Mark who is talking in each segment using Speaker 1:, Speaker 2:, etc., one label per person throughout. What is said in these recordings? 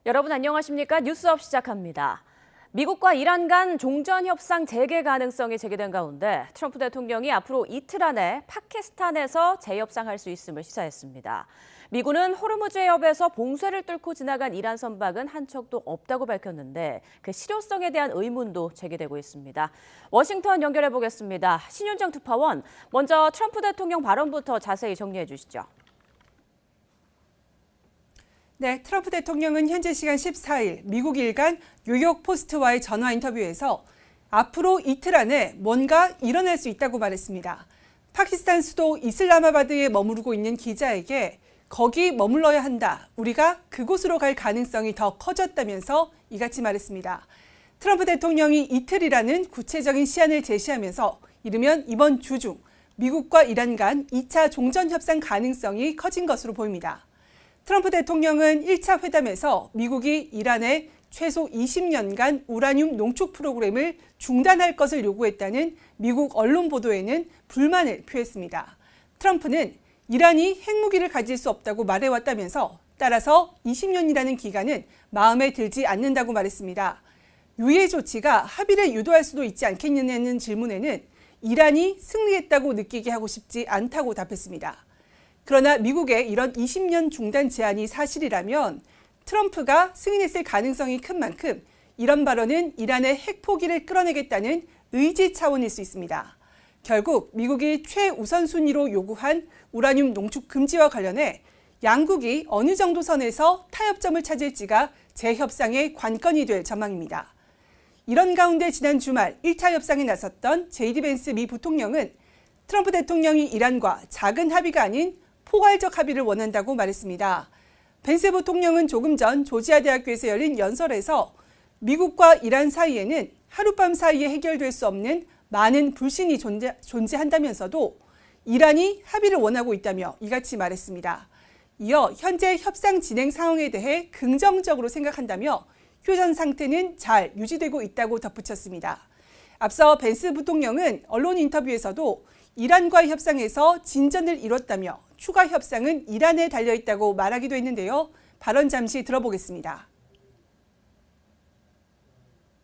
Speaker 1: 여러분 안녕하십니까? 뉴스업 시작합니다. 미국과 이란 간 종전 협상 재개 가능성이 제기된 가운데 트럼프 대통령이 앞으로 이틀 안에 파키스탄에서 재협상할 수 있음을 시사했습니다. 미군은 호르무즈 해협에서 봉쇄를 뚫고 지나간 이란 선박은 한 척도 없다고 밝혔는데 그 실효성에 대한 의문도 제기되고 있습니다. 워싱턴 연결해 보겠습니다. 신윤정 특파원, 먼저 트럼프 대통령 발언부터 자세히 정리해 주시죠.
Speaker 2: 네, 트럼프 대통령은 현재 시간 14일 미국 일간 뉴욕 포스트와의 전화 인터뷰에서 앞으로 이틀 안에 뭔가 일어날 수 있다고 말했습니다. 파키스탄 수도 이슬라마바드에 머무르고 있는 기자에게 거기 머물러야 한다. 우리가 그곳으로 갈 가능성이 더 커졌다면서 이같이 말했습니다. 트럼프 대통령이 이틀이라는 구체적인 시한을 제시하면서 이르면 이번 주 중 미국과 이란 간 2차 종전 협상 가능성이 커진 것으로 보입니다. 트럼프 대통령은 1차 회담에서 미국이 이란에 최소 20년간 우라늄 농축 프로그램을 중단할 것을 요구했다는 미국 언론 보도에는 불만을 표했습니다. 트럼프는 이란이 핵무기를 가질 수 없다고 말해왔다면서 따라서 20년이라는 기간은 마음에 들지 않는다고 말했습니다. 유예 조치가 합의를 유도할 수도 있지 않겠느냐는 질문에는 이란이 승리했다고 느끼게 하고 싶지 않다고 답했습니다. 그러나 미국의 이런 20년 중단 제한이 사실이라면 트럼프가 승인했을 가능성이 큰 만큼 이런 발언은 이란의 핵 포기를 끌어내겠다는 의지 차원일 수 있습니다. 결국 미국이 최우선순위로 요구한 우라늄 농축 금지와 관련해 양국이 어느 정도 선에서 타협점을 찾을지가 재협상의 관건이 될 전망입니다. 이런 가운데 지난 주말 1차 협상에 나섰던 제이디 벤스 미 부통령은 트럼프 대통령이 이란과 작은 합의가 아닌 포괄적 합의를 원한다고 말했습니다. 벤스 부통령은 조금 전 조지아 대학교에서 열린 연설에서 미국과 이란 사이에는 하룻밤 사이에 해결될 수 없는 많은 불신이 존재한다면서도 이란이 합의를 원하고 있다며 이같이 말했습니다. 이어 현재 협상 진행 상황에 대해 긍정적으로 생각한다며 휴전 상태는 잘 유지되고 있다고 덧붙였습니다. 앞서 벤스 부통령은 언론 인터뷰에서도 이란과의 협상에서 진전을 이뤘다며 추가 협상은 이란에 달려있다고 말하기도 했는데요. 발언 잠시 들어보겠습니다.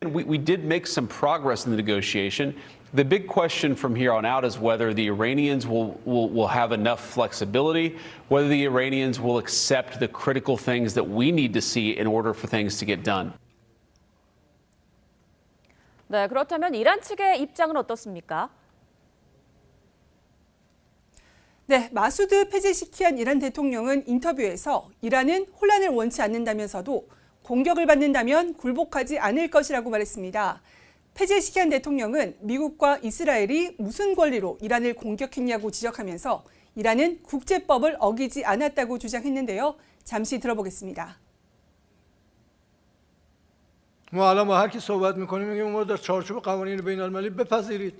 Speaker 3: We did make some progress in the negotiation. The big question from here on out is whether the Iranians will have enough flexibility, whether the Iranians will accept the critical things that we need to see in order for things to get done.
Speaker 1: 네, 그렇다면 이란 측의 입장은 어떻습니까?
Speaker 2: 네, 마수드 페제시키안 이란 대통령은 인터뷰에서 이란은 혼란을 원치 않는다면서도 공격을 받는다면 굴복하지 않을 것이라고 말했습니다. 페제시키안 대통령은 미국과 이스라엘이 무슨 권리로 이란을 공격했냐고 지적하면서 이란은 국제법을 어기지 않았다고 주장했는데요. 잠시 들어보겠습니다.
Speaker 4: ما الان با هر کی صحبت میکنیم میگیم ما در چارچوب قوانین بین المللی بپذیرید.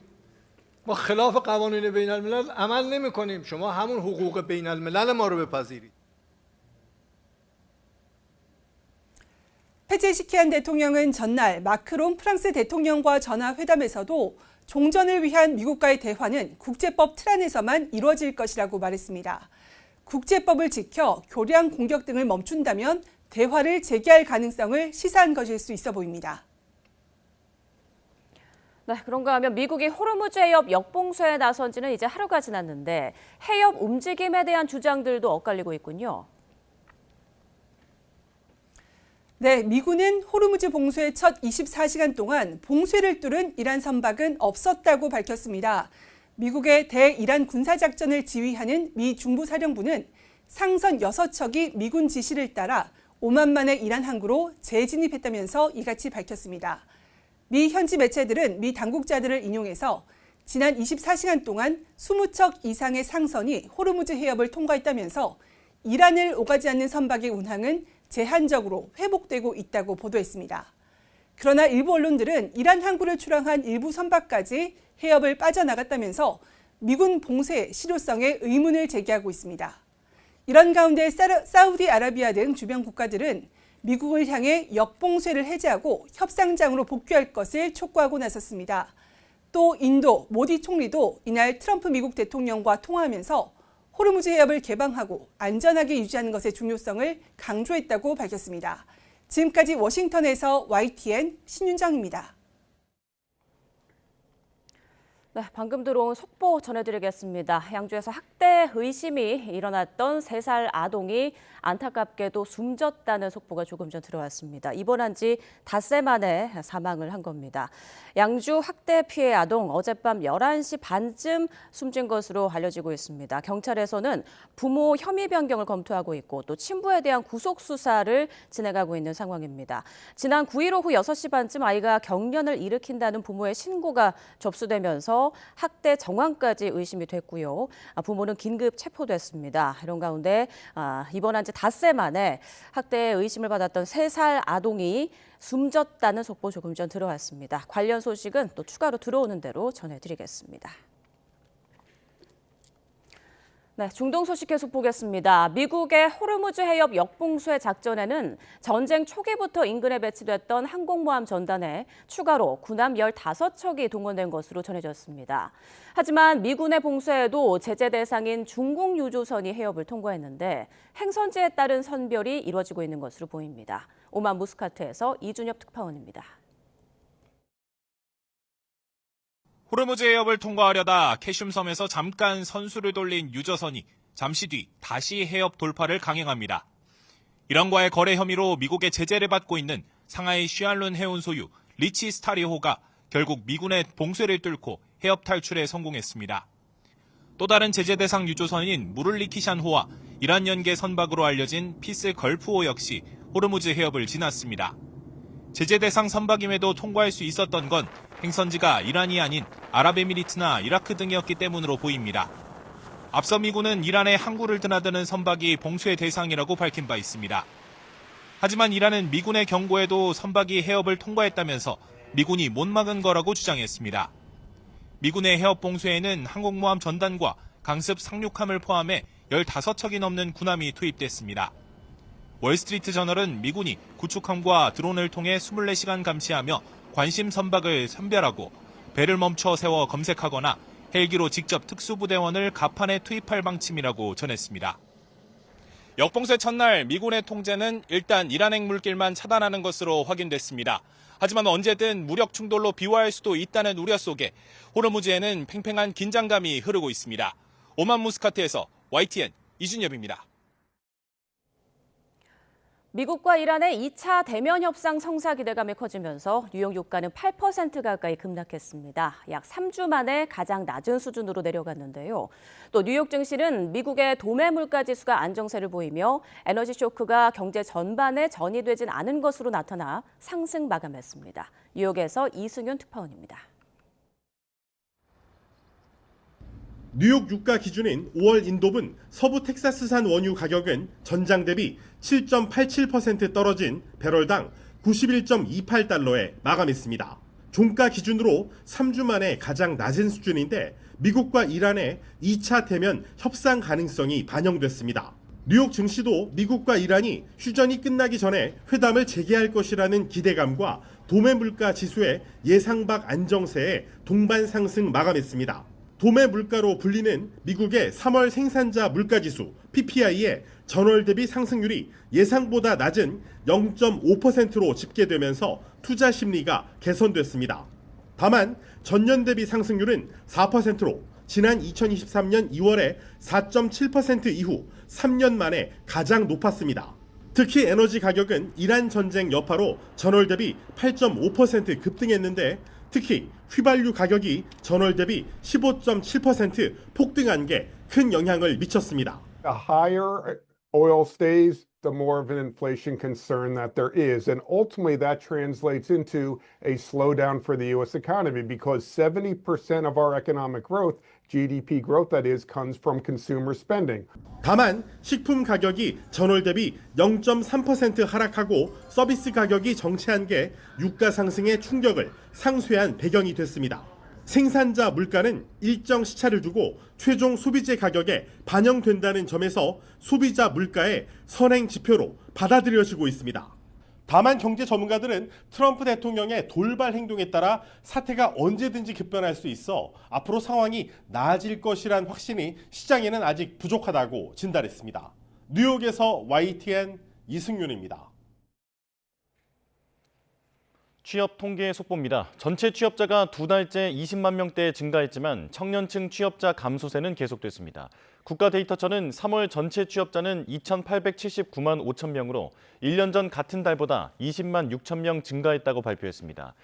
Speaker 4: ما خلاف قوانین بین الملل عمل نمیکنیم. شما همون حقوق بین الملل ما رو بپذیرید.
Speaker 2: 페제시키안 대통령은 전날 마크롱 프랑스 대통령과 전화 회담에서도 종전을 위한 미국과의 대화는 국제법 틀 안에서만 이루어질 것이라고 말했습니다. 국제법을 지켜 교량 공격 등을 멈춘다면 대화를 재개할 가능성을 시사한 것일 수 있어 보입니다.
Speaker 1: 네, 그런가 하면 미국이 호르무즈 해협 역봉쇄에 나선 지는 이제 하루가 지났는데 해협 움직임에 대한 주장들도 엇갈리고 있군요.
Speaker 2: 네, 미군은 호르무즈 봉쇄 첫 24시간 동안 봉쇄를 뚫은 이란 선박은 없었다고 밝혔습니다. 미국의 대이란 군사작전을 지휘하는 미 중부사령부는 상선 6척이 미군 지시를 따라 오만만의 이란 항구로 재진입했다면서 이같이 밝혔습니다. 미 현지 매체들은 미 당국자들을 인용해서 지난 24시간 동안 20척 이상의 상선이 호르무즈 해협을 통과했다면서 이란을 오가지 않는 선박의 운항은 제한적으로 회복되고 있다고 보도했습니다. 그러나 일부 언론들은 이란 항구를 출항한 일부 선박까지 해협을 빠져나갔다면서 미군 봉쇄의 실효성에 의문을 제기하고 있습니다. 이런 가운데 사우디아라비아 등 주변 국가들은 미국을 향해 역봉쇄를 해제하고 협상장으로 복귀할 것을 촉구하고 나섰습니다. 또 인도 모디 총리도 이날 트럼프 미국 대통령과 통화하면서 호르무즈 해협을 개방하고 안전하게 유지하는 것의 중요성을 강조했다고 밝혔습니다. 지금까지 워싱턴에서 YTN 신윤정입니다.
Speaker 1: 네, 방금 들어온 속보 전해드리겠습니다. 양주에서 학대 의심이 일어났던 3살 아동이 안타깝게도 숨졌다는 속보가 조금 전 들어왔습니다. 입원한 지 닷새 만에 사망을 한 겁니다. 양주 학대 피해 아동 어젯밤 11시 반쯤 숨진 것으로 알려지고 있습니다. 경찰에서는 부모 혐의 변경을 검토하고 있고 또 친부에 대한 구속 수사를 진행하고 있는 상황입니다. 지난 9일 오후 6시 반쯤 아이가 경련을 일으킨다는 부모의 신고가 접수되면서 학대 정황까지 의심이 됐고요. 부모는 긴급 체포됐습니다. 이런 가운데 입원한 지 닷새 만에 학대의 의심을 받았던 3살 아동이 숨졌다는 속보 조금 전 들어왔습니다. 관련 소식은 또 추가로 들어오는 대로 전해드리겠습니다. 네, 중동 소식 계속 보겠습니다. 미국의 호르무즈 해협 역봉쇄 작전에는 전쟁 초기부터 인근에 배치됐던 항공모함 전단에 추가로 군함 15척이 동원된 것으로 전해졌습니다. 하지만 미군의 봉쇄에도 제재 대상인 중국 유조선이 해협을 통과했는데 행선지에 따른 선별이 이루어지고 있는 것으로 보입니다. 오만 무스카트에서 이준엽 특파원입니다.
Speaker 5: 호르무즈 해협을 통과하려다 캐슘섬에서 잠깐 선수를 돌린 유조선이 잠시 뒤 다시 해협 돌파를 강행합니다. 이란과의 거래 혐의로 미국의 제재를 받고 있는 상하이 쉬안룬 해운 소유 리치 스타리호가 결국 미군의 봉쇄를 뚫고 해협 탈출에 성공했습니다. 또 다른 제재 대상 유조선인 무를리키샨호와 이란 연계 선박으로 알려진 피스 걸프호 역시 호르무즈 해협을 지났습니다. 제재 대상 선박임에도 통과할 수 있었던 건 행선지가 이란이 아닌 아랍에미리트나 이라크 등이었기 때문으로 보입니다. 앞서 미군은 이란의 항구를 드나드는 선박이 봉쇄 대상이라고 밝힌 바 있습니다. 하지만 이란은 미군의 경고에도 선박이 해협을 통과했다면서 미군이 못 막은 거라고 주장했습니다. 미군의 해협 봉쇄에는 항공모함 전단과 강습 상륙함을 포함해 15척이 넘는 군함이 투입됐습니다. 월스트리트 저널은 미군이 구축함과 드론을 통해 24시간 감시하며 관심 선박을 선별하고 배를 멈춰 세워 검색하거나 헬기로 직접 특수부대원을 갑판에 투입할 방침이라고 전했습니다. 역봉쇄 첫날 미군의 통제는 일단 이란행 물길만 차단하는 것으로 확인됐습니다. 하지만 언제든 무력 충돌로 비화할 수도 있다는 우려 속에 호르무즈에는 팽팽한 긴장감이 흐르고 있습니다. 오만 무스카트에서 YTN 이준엽입니다.
Speaker 1: 미국과 이란의 2차 대면 협상 성사 기대감이 커지면서 뉴욕 유가는 8% 가까이 급락했습니다. 약 3주 만에 가장 낮은 수준으로 내려갔는데요. 또 뉴욕 증시는 미국의 도매 물가 지수가 안정세를 보이며 에너지 쇼크가 경제 전반에 전이되진 않은 것으로 나타나 상승 마감했습니다. 뉴욕에서 이승윤 특파원입니다.
Speaker 6: 뉴욕 유가 기준인 5월 인도분 서부 텍사스산 원유 가격은 전장 대비 7.87% 떨어진 배럴당 91.28달러에 마감했습니다. 종가 기준으로 3주 만에 가장 낮은 수준인데 미국과 이란의 2차 대면 협상 가능성이 반영됐습니다. 뉴욕 증시도 미국과 이란이 휴전이 끝나기 전에 회담을 재개할 것이라는 기대감과 도매 물가 지수의 예상 밖 안정세에 동반 상승 마감했습니다. 도매 물가로 불리는 미국의 3월 생산자 물가지수 PPI의 전월 대비 상승률이 예상보다 낮은 0.5%로 집계되면서 투자 심리가 개선됐습니다. 다만 전년 대비 상승률은 4%로 지난 2023년 2월에 4.7% 이후 3년 만에 가장 높았습니다. 특히 에너지 가격은 이란 전쟁 여파로 전월 대비 8.5% 급등했는데 특히 휘발유 가격이 전월 대비 15.7% 폭등한 게 큰 영향을 미쳤습니다.
Speaker 7: The higher oil stays, the more of an inflation concern that there is. And ultimately, that translates into a slowdown for the U.S. economy because 70% of our economic growth, GDP growth that is, comes from consumer spending.
Speaker 6: 다만 식품 가격이 전월 대비 0.3% 하락하고 서비스 가격이 정체한 게 유가 상승의 충격을 상쇄한 배경이 됐습니다. 생산자 물가는 일정 시차를 두고 최종 소비재 가격에 반영된다는 점에서 소비자 물가의 선행 지표로 받아들여지고 있습니다. 다만 경제 전문가들은 트럼프 대통령의 돌발 행동에 따라 사태가 언제든지 급변할 수 있어 앞으로 상황이 나아질 것이란 확신이 시장에는 아직 부족하다고 진단했습니다. 뉴욕에서 YTN 이승윤입니다.
Speaker 8: 취업 통계 속보입니다. 전체 취업자가 2달째 20만 명대 증가했지만 청년층 취업자 감소세는 계속됐습니다. 국가데이터처는 3월 전체 취업자는 2,879만 5천 명으로 1년 전 같은 달보다 20만 6천 명 증가했다고 발표했습니다.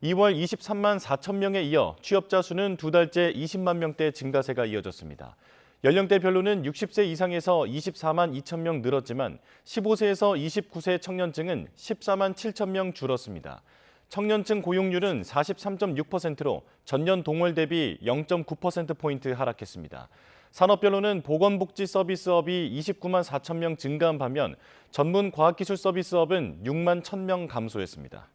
Speaker 8: 2월 23만 4천 명에 이어 취업자 수는 2달째 20만 명대 증가세가 이어졌습니다. 연령대별로는 60세 이상에서 24만 2천 명 늘었지만 15세에서 29세 청년층은 14만 7천 명 줄었습니다. 청년층 고용률은 43.6%로 전년 동월 대비 0.9%포인트 하락했습니다. 산업별로는 보건복지 서비스업이 29만 4천 명 증가한 반면 전문 과학기술 서비스업은 6만 1천 명 감소했습니다.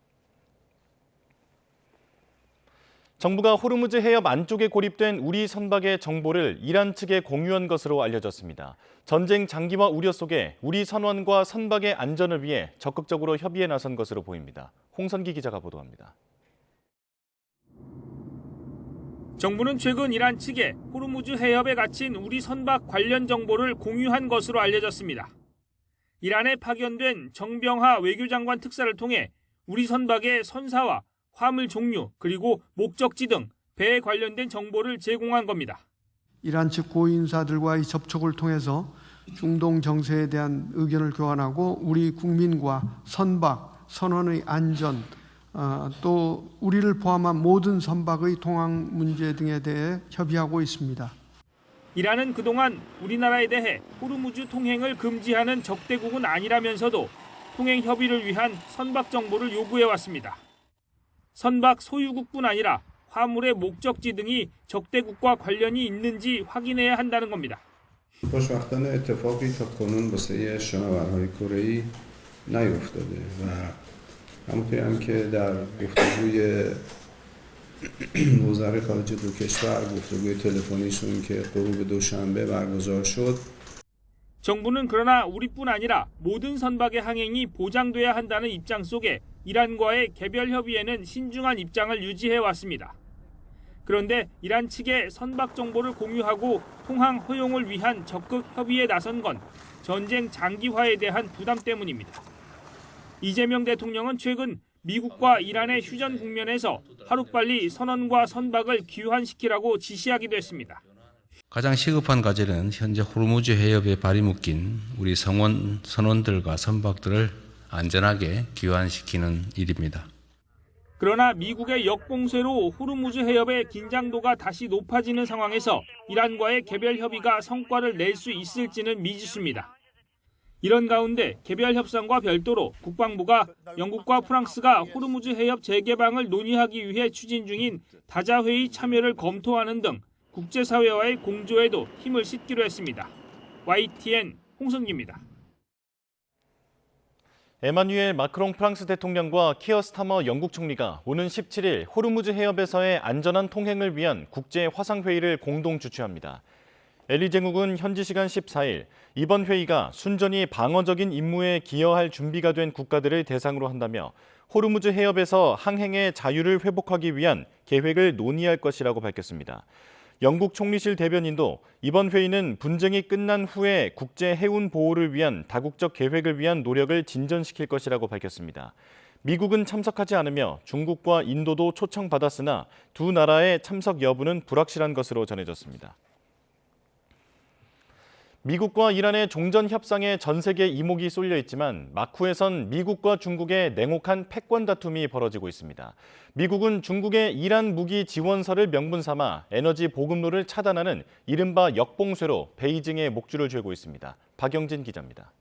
Speaker 8: 정부가 호르무즈 해협 안쪽에 고립된 우리 선박의 정보를 이란 측에 공유한 것으로 알려졌습니다. 전쟁 장기화 우려 속에 우리 선원과 선박의 안전을 위해 적극적으로 협의에 나선 것으로 보입니다. 홍선기 기자가 보도합니다.
Speaker 9: 정부는 최근 이란 측에 호르무즈 해협에 갇힌 우리 선박 관련 정보를 공유한 것으로 알려졌습니다. 이란에 파견된 정병하 외교장관 특사를 통해 우리 선박의 선사와 화물 종류 그리고 목적지 등 배에 관련된 정보를 제공한 겁니다.
Speaker 10: 이란 측 고위인사들과의 접촉을 통해서 중동 정세에 대한 의견을 교환하고 우리 국민과 선박, 선원의 안전, 또 우리를 포함한 모든 선박의 통항 문제 등에 대해 협의하고 있습니다.
Speaker 9: 이란은 그동안 우리나라에 대해 호르무즈 통행을 금지하는 적대국은 아니라면서도 통행 협의를 위한 선박 정보를 요구해왔습니다. 선박 소유국뿐 아니라 화물의 목적지 등이 적대국과 관련이 있는지 확인해야 한다는 겁니다.
Speaker 11: خوشبختانه اتفاقی تا کنون واسه شناورهای کره‌ای نیفتاده و همونطوری هم که در گفتگوی وزرای خارجه دو کشور گفتگوی تلفنیشون که غروب دوشنبه برگزار شد.
Speaker 9: 정부는 그러나 우리뿐 아니라 모든 선박의 항행이 보장돼야 한다는 입장 속에 이란과의 개별 협의에는 신중한 입장을 유지해 왔습니다. 그런데 이란 측에 선박 정보를 공유하고 통항 허용을 위한 적극 협의에 나선 건 전쟁 장기화에 대한 부담 때문입니다. 이재명 대통령은 최근 미국과 이란의 휴전 국면에서 하루빨리 선원과 선박을 귀환시키라고 지시하기도 했습니다.
Speaker 12: 가장 시급한 과제는 현재 호르무즈 해협에 발이 묶인 우리 선원들과 선박들을 안전하게 귀환시키는 일입니다.
Speaker 9: 그러나 미국의 역봉쇄로 호르무즈 해협의 긴장도가 다시 높아지는 상황에서 이란과의 개별 협의가 성과를 낼 수 있을지는 미지수입니다. 이런 가운데 개별 협상과 별도로 국방부가 영국과 프랑스가 호르무즈 해협 재개방을 논의하기 위해 추진 중인 다자회의 참여를 검토하는 등 국제사회와의 공조에도 힘을 싣기로 했습니다. YTN 홍성기입니다.
Speaker 8: 에마뉴엘 마크롱 프랑스 대통령과 키어 스타머 영국 총리가 오는 17일 호르무즈 해협에서의 안전한 통행을 위한 국제 화상회의를 공동 주최합니다. 엘리제국은 현지 시간 14일 이번 회의가 순전히 방어적인 임무에 기여할 준비가 된 국가들을 대상으로 한다며 호르무즈 해협에서 항행의 자유를 회복하기 위한 계획을 논의할 것이라고 밝혔습니다. 영국 총리실 대변인도 이번 회의는 분쟁이 끝난 후에 국제 해운 보호를 위한 다국적 계획을 위한 노력을 진전시킬 것이라고 밝혔습니다. 미국은 참석하지 않으며 중국과 인도도 초청받았으나 두 나라의 참석 여부는 불확실한 것으로 전해졌습니다. 미국과 이란의 종전 협상에 전 세계 이목이 쏠려 있지만 마쿠에선 미국과 중국의 냉혹한 패권 다툼이 벌어지고 있습니다. 미국은 중국의 이란 무기 지원서를 명분 삼아 에너지 보급로를 차단하는 이른바 역봉쇄로 베이징에 목줄을 죄고 있습니다. 박영진 기자입니다.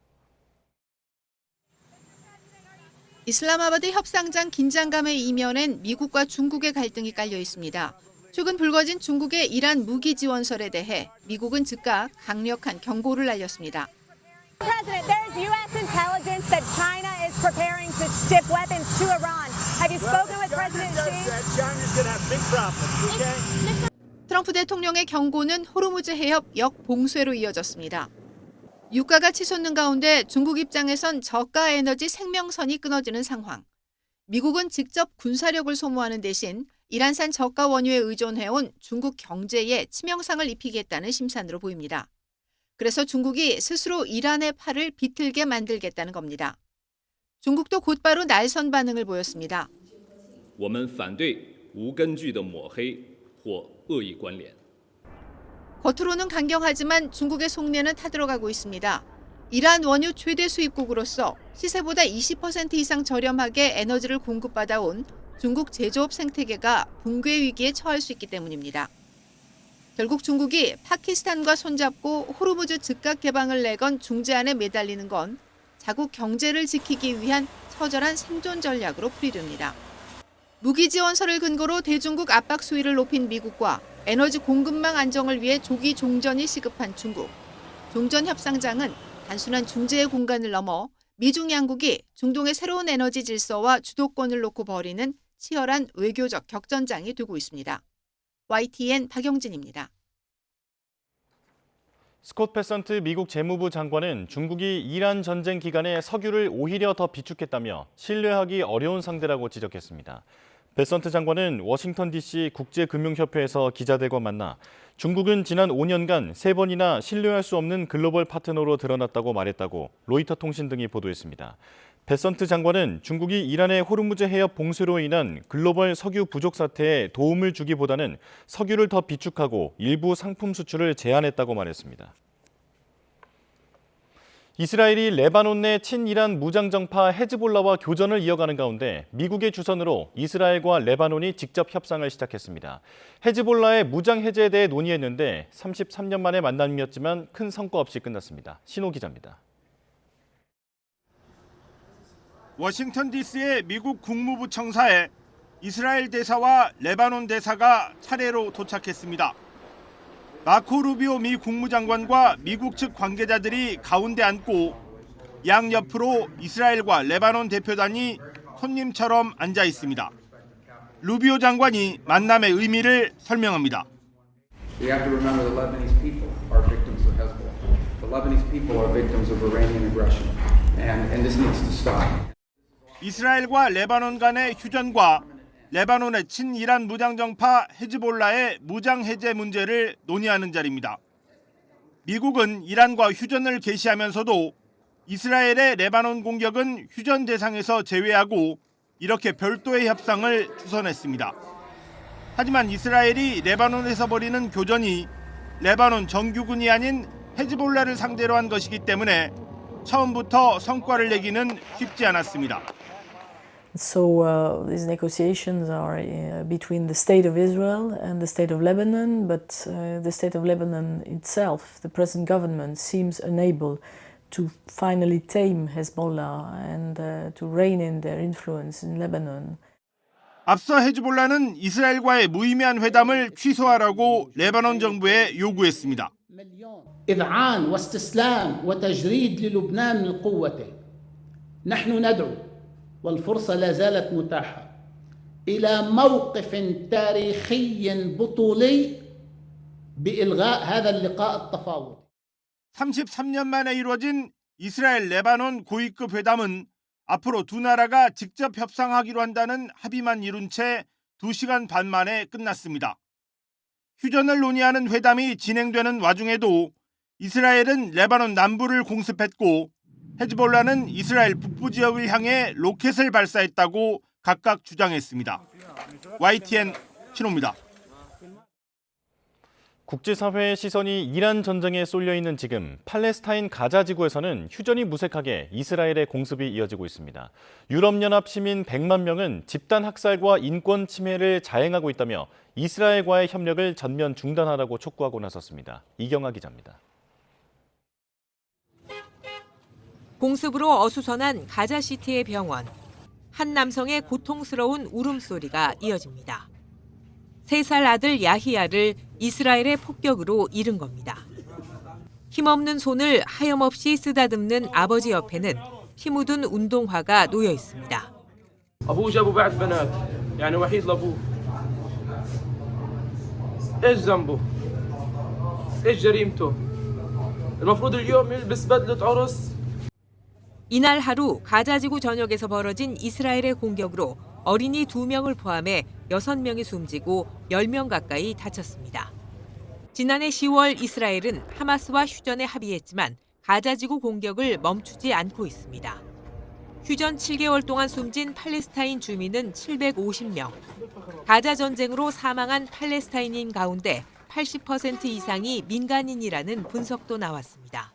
Speaker 13: 이슬라마바드 협상장 긴장감의 이면엔 미국과 중국의 갈등이 깔려 있습니다. 최근 불거진 중국의 이란 무기 지원설에 대해 미국은 즉각 강력한 경고를 날렸습니다.
Speaker 14: President, there's U.S. intelligence that China is preparing to ship weapons to Iran. Have you spoken with President Xi? China's going to have big problems, okay?
Speaker 13: 트럼프 대통령의 경고는 호르무즈 해협 역봉쇄로 이어졌습니다. 유가가 치솟는 가운데 중국 입장에선 저가 에너지 생명선이 끊어지는 상황. 미국은 직접 군사력을 소모하는 대신 이란산 저가 원유에 의존해온 중국 경제에 치명상을 입히겠다는 심산으로 보입니다. 그래서 중국이 스스로 이란의 팔을 비틀게 만들겠다는 겁니다. 중국도 곧바로 날선 반응을 보였습니다.
Speaker 15: 我们反对无根据的抹黑或恶意关联。
Speaker 13: 겉으로는 강경하지만 중국의 속내는 타들어가고 있습니다. 이란 원유 최대 수입국으로서 시세보다 20% 이상 저렴하게 에너지를 공급받아온 중국 제조업 생태계가 붕괴 위기에 처할 수 있기 때문입니다. 결국 중국이 파키스탄과 손잡고 호르무즈 즉각 개방을 내건 중재안에 매달리는 건 자국 경제를 지키기 위한 처절한 생존 전략으로 풀이됩니다. 무기 지원서를 근거로 대중국 압박 수위를 높인 미국과 에너지 공급망 안정을 위해 조기 종전이 시급한 중국. 종전 협상장은 단순한 중재의 공간을 넘어 미중 양국이 중동의 새로운 에너지 질서와 주도권을 놓고 벌이는 치열한 외교적 격전장이 되고 있습니다. YTN 박영진입니다.
Speaker 8: 스콧 베선트 미국 재무부 장관은 중국이 이란 전쟁 기간에 석유를 오히려 더 비축했다며 신뢰하기 어려운 상대라고 지적했습니다. 베선트 장관은 워싱턴 DC 국제금융협회에서 기자들과 만나 중국은 지난 5년간 3번이나 신뢰할 수 없는 글로벌 파트너로 드러났다고 말했다고 로이터 통신 등이 보도했습니다. 베선트 장관은 중국이 이란의 호르무즈 해협 봉쇄로 인한 글로벌 석유 부족 사태에 도움을 주기보다는 석유를 더 비축하고 일부 상품 수출을 제한했다고 말했습니다. 이스라엘이 레바논 내 친이란 무장정파 헤즈볼라와 교전을 이어가는 가운데 미국의 주선으로 이스라엘과 레바논이 직접 협상을 시작했습니다. 헤즈볼라의 무장 해제에 대해 논의했는데 33년 만의 만남이었지만 큰 성과 없이 끝났습니다. 신호 기자입니다.
Speaker 16: 워싱턴 DC의 미국 국무부 청사에 이스라엘 대사와 레바논 대사가 차례로 도착했습니다. 마코 루비오 미 국무장관과 미국 측 관계자들이 가운데 앉고 양옆으로 이스라엘과 레바논 대표단이 손님처럼 앉아 있습니다. 루비오 장관이 만남의 의미를 설명합니다.
Speaker 17: We have to remember the Lebanese people are victims of Hezbollah. The Lebanese people are victims of Iranian aggression, and this needs to stop.
Speaker 16: 이스라엘과 레바논 간의 휴전과 레바논의 친이란 무장정파 헤즈볼라의 무장 해제 문제를 논의하는 자리입니다. 미국은 이란과 휴전을 개시하면서도 이스라엘의 레바논 공격은 휴전 대상에서 제외하고 이렇게 별도의 협상을 주선했습니다. 하지만 이스라엘이 레바논에서 벌이는 교전이 레바논 정규군이 아닌 헤즈볼라를 상대로 한 것이기 때문에 처음부터 성과를 내기는 쉽지 않았습니다.
Speaker 18: So these negotiations are between the state of Israel and the state of Lebanon, but the state of Lebanon itself, the present government, seems unable to finally tame Hezbollah and to rein in their influence in Lebanon.
Speaker 16: 앞서 헤즈볼라는 이스라엘과의 무의미한 회담을 취소하라고 레바논 정부에 요구했습니다.
Speaker 19: إذعان واستسلام وتجريد للبنان من قوته. نحن ندعو والفرصة لا زالت متاحة إلى موقف تاريخي بطولي بإلغاء هذا اللقاء التفاوض.
Speaker 16: 33년 만에 이루어진 이스라엘 레바논 고위급 회담은 앞으로 두 나라가 직접 협상하기로 한다는 합의만 이룬 채 2시간 반 만에 끝났습니다. 휴전을 논의하는 회담이 진행되는 와중에도 이스라엘은 레바논 남부를 공습했고 헤즈볼라는 이스라엘 북부 지역을 향해 로켓을 발사했다고 각각 주장했습니다. YTN 신호입니다.
Speaker 8: 국제사회의 시선이 이란 전쟁에 쏠려 있는 지금 팔레스타인 가자 지구에서는 휴전이 무색하게 이스라엘의 공습이 이어지고 있습니다. 유럽연합 시민 100만 명은 집단 학살과 인권 침해를 자행하고 있다며 이스라엘과의 협력을 전면 중단하라고 촉구하고 나섰습니다. 이경아 기자입니다.
Speaker 20: 공습으로 어수선한 가자시티의 병원. 한 남성의 고통스러운 울음소리가 이어집니다. 3살 아들 야히야를 이스라엘의 폭격으로 잃은 겁니다. 힘없는 손을 하염없이 쓰다듬는 아버지 옆에는 피 묻은 운동화가 놓여 있습니다.
Speaker 21: أبوه جابوا بعد بنات يعني وحيد لأبوه إيش ذنبه إيش جريمته المفروض اليوم يلبس بدلة عرس.
Speaker 20: 이날 하루 가자지구 전역에서 벌어진 이스라엘의 공격으로 어린이 2명을 포함해 6명이 숨지고 10명 가까이 다쳤습니다. 지난해 10월 이스라엘은 하마스와 휴전에 합의했지만 가자지구 공격을 멈추지 않고 있습니다. 휴전 7개월 동안 숨진 팔레스타인 주민은 750명. 가자 전쟁으로 사망한 팔레스타인인 가운데 80% 이상이 민간인이라는 분석도 나왔습니다.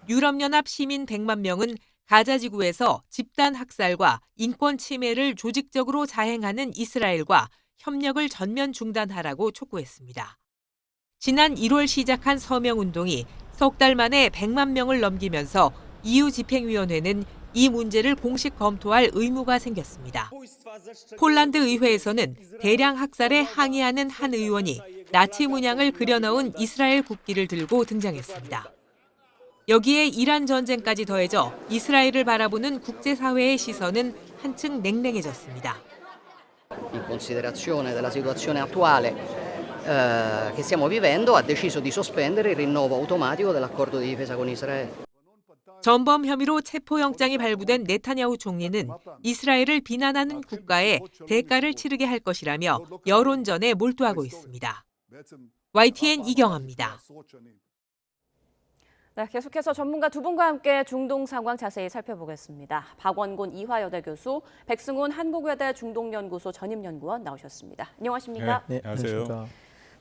Speaker 20: 유럽연합 시민 100만 명은 가자 지구에서 집단 학살과 인권 침해를 조직적으로 자행하는 이스라엘과 협력을 전면 중단하라고 촉구했습니다. 지난 1월 시작한 서명운동이 석 달 만에 100만 명을 넘기면서 EU 집행위원회는 이 문제를 공식 검토할 의무가 생겼습니다. 폴란드 의회에서는 대량 학살에 항의하는 한 의원이 나치 문양을 그려넣은 이스라엘 국기를 들고 등장했습니다. 여기에 이란 전쟁까지 더해져 이스라엘을 바라보는 국제사회의 시선은 한층 냉랭해졌습니다.
Speaker 3: In considerazione della situazione attuale che stiamo vivendo, ha deciso di sospendere il rinnovo automatico dell'accordo di difesa con Israele.
Speaker 20: 전범 혐의로 체포영장이 발부된 네타냐후 총리는 이스라엘을 비난하는 국가에 대가를 치르게 할 것이라며 여론전에 몰두하고 있습니다. YTN 이경아입니다.
Speaker 1: 네, 계속해서 전문가 두 분과 함께 중동 상황 자세히 살펴보겠습니다. 박원곤 이화여대 교수, 백승훈 한국외대 중동연구소 전임연구원 나오셨습니다. 안녕하십니까?
Speaker 22: 네, 안녕하세요.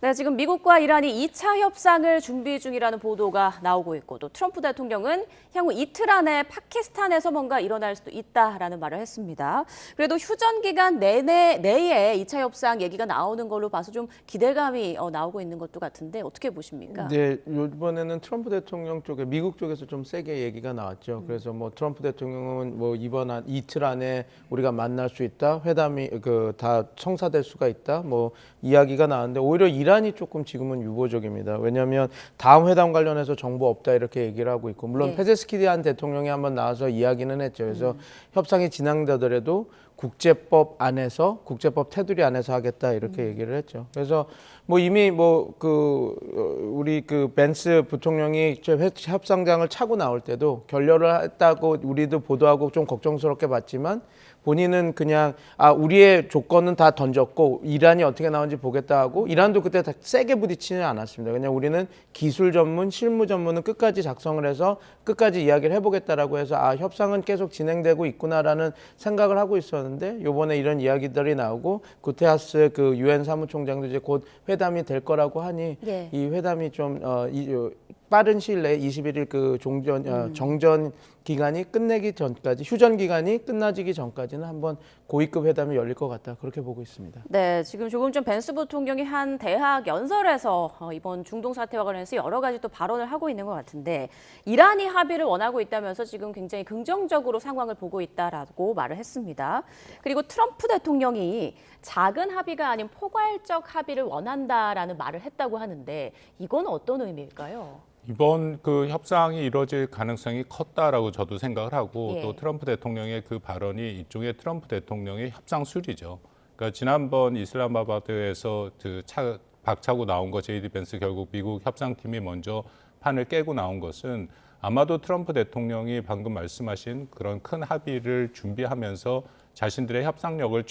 Speaker 1: 네, 지금 미국과 이란이 2차 협상을 준비 중이라는 보도가 나오고 있고 또 트럼프 대통령은 향후 이틀 안에 파키스탄에서 뭔가 일어날 수도 있다라는 말을 했습니다. 그래도 휴전 기간 내에 2차 협상 얘기가 나오는 걸로 봐서 좀 기대감이 나오고 있는 것도 같은데 어떻게 보십니까?
Speaker 22: 네, 이번에는 트럼프 대통령 쪽에 미국 쪽에서 좀 세게 얘기가 나왔죠. 그래서 뭐 트럼프 대통령은 뭐 이번 이틀 안에 우리가 만날 수 있다, 회담이 다 성사될 수가 있다, 뭐 이야기가 나왔는데 오히려 이란이 조금 지금은 유보적입니다. 왜냐하면 다음 회담 관련해서 정보 없다 이렇게 얘기를 하고 있고 물론 페제스키안 대통령이 한번 나와서 이야기는 했죠. 그래서 협상이 진행되더라도 국제법 안에서 국제법 테두리 안에서 하겠다 이렇게 얘기를 했죠. 그래서 뭐 이미 우리 벤스 부통령이 협상장을 차고 나올 때도 결렬을 했다고 우리도 보도하고 좀 걱정스럽게 봤지만 본인은 그냥 우리의 조건은 다 던졌고 이란이 어떻게 나오는지 보겠다 하고 이란도 그때 다 세게 부딪히지는 않았습니다. 그냥 우리는 기술 전문, 실무 전문은 끝까지 작성을 해서 끝까지 이야기를 해보겠다라고 해서 협상은 계속 진행되고 있구나라는 생각을 하고 있었는데 이번에 이런 이야기들이 나오고 구테하스 유엔 사무총장도 이제 곧 회담이 될 거라고 하니 이 회담이 좀 빠른 시일 내에 21일 정전 기간이 끝내기 전까지 휴전 기간이 끝나지기 전까지는 한번 고위급 회담이 열릴 것 같다 그렇게 보고 있습니다.
Speaker 1: 네, 지금 조금 전 벤스 부통령이 한 대학 연설에서 이번 중동 사태와 관련해서 여러 가지 또 발언을 하고 있는 것 같은데 이란이 합의를 원하고 있다면서 지금 굉장히 긍정적으로 상황을 보고 있다라고 말을 했습니다. 그리고 트럼프 대통령이 작은 합의가 아닌 포괄적 합의를 원한다라는 말을 했다고 하는데 이건 어떤 의미일까요?
Speaker 23: 이번 협상이 이루어질 가능성이 컸다라고 저도 생각을 하고 또 트럼프 대통령의 그 발언이 일종의 트럼프 대통령의 협상 수리죠. 그러니까 지난번 이슬람마바드에서 박차고 나온 거 제이디 벤스 결국 미국 협상팀이 먼저 판을 깨고 나온 것은 아마도 트럼프 대통령이 방금 말씀하신 그런 큰 합의를 준비하면서 자신들의 협상력을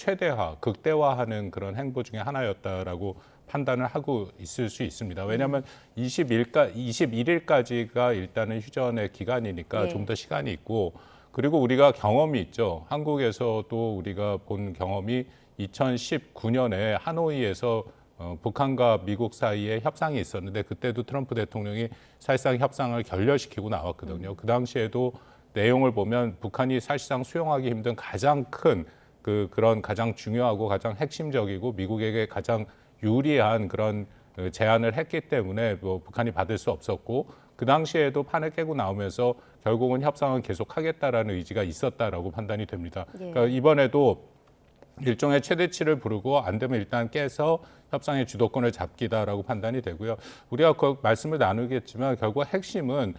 Speaker 23: 극대화하는 그런 행보 중에 하나였다라고 판단을 하고 있을 수 있습니다. 왜냐하면 21일까지가 일단은 휴전의 기간이니까 좀 더 시간이 있고 그리고 우리가 경험이 있죠. 한국에서도 우리가 본 경험이 2019년에 하노이에서 북한과 미국 사이에 협상이 있었는데 그때도 트럼프 대통령이 사실상 협상을 결렬시키고 나왔거든요. 그 당시에도 내용을 보면 북한이 사실상 수용하기 힘든 가장 큰 그런 가장 중요하고 가장 핵심적이고 미국에게 가장 유리한 그런 제안을 했기 때문에 북한이 받을 수 없었고 그 당시에도 판을 깨고 나오면서 결국은 협상은 계속하겠다라는 의지가 있었다라고 판단이 됩니다. 그러니까 이번에도 일종의 최대치를 부르고 안 되면 일단 깨서 협상의 주도권을 잡기다라고 판단이 되고요. 우리가 그 말씀을 나누겠지만 결국 핵심은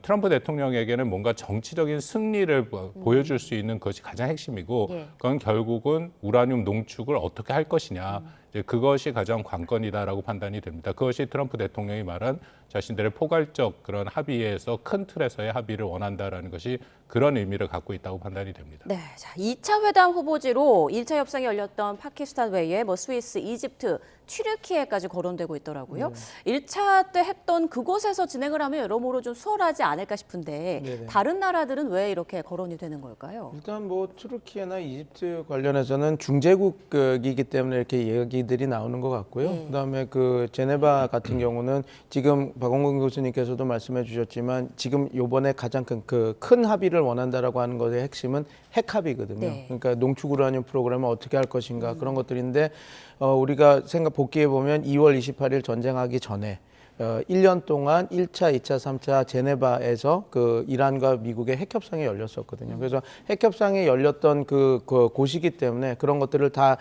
Speaker 23: 트럼프 대통령에게는 뭔가 정치적인 승리를 보여줄 수 있는 것이 가장 핵심이고 그건 결국은 우라늄 농축을 어떻게 할 것이냐. 이제 그것이 가장 관건이다라고 판단이 됩니다. 그것이 트럼프 대통령이 말한 자신들의 포괄적 그런 합의에서 큰 틀에서의 합의를 원한다라는 것이 그런 의미를 갖고 있다고 판단이 됩니다.
Speaker 1: 네, 자, 2차 회담 후보지로 1차 협상이 열렸던 파키스탄 외에 스위스, 이집트, 튀르키예까지 거론되고 있더라고요. 1차 때 했던 그곳에서 진행을 하면 여러모로 좀 수월하지 않을까 싶은데
Speaker 22: 네네.
Speaker 1: 다른 나라들은 왜 이렇게 거론이 되는 걸까요?
Speaker 22: 일단 튀르키예나 이집트 관련해서는 중재국이기 때문에 이렇게 얘기들이 나오는 것 같고요. 그다음에 제네바 같은 경우는 지금 박원근 교수님께서도 말씀해 주셨지만 지금 요번에 가장 큰 합의를 원한다라고 하는 것의 핵심은 핵 합의거든요.
Speaker 1: 네.
Speaker 22: 그러니까 농축 우라늄 프로그램을 어떻게 할 것인가 그런 것들인데 우리가 복기해 보면 2월 28일 전쟁하기 전에 1년 동안 1차, 2차, 3차 제네바에서 이란과 미국의 핵협상이 열렸었거든요. 그래서 핵협상이 열렸던 곳이기 때문에 그런 것들을 다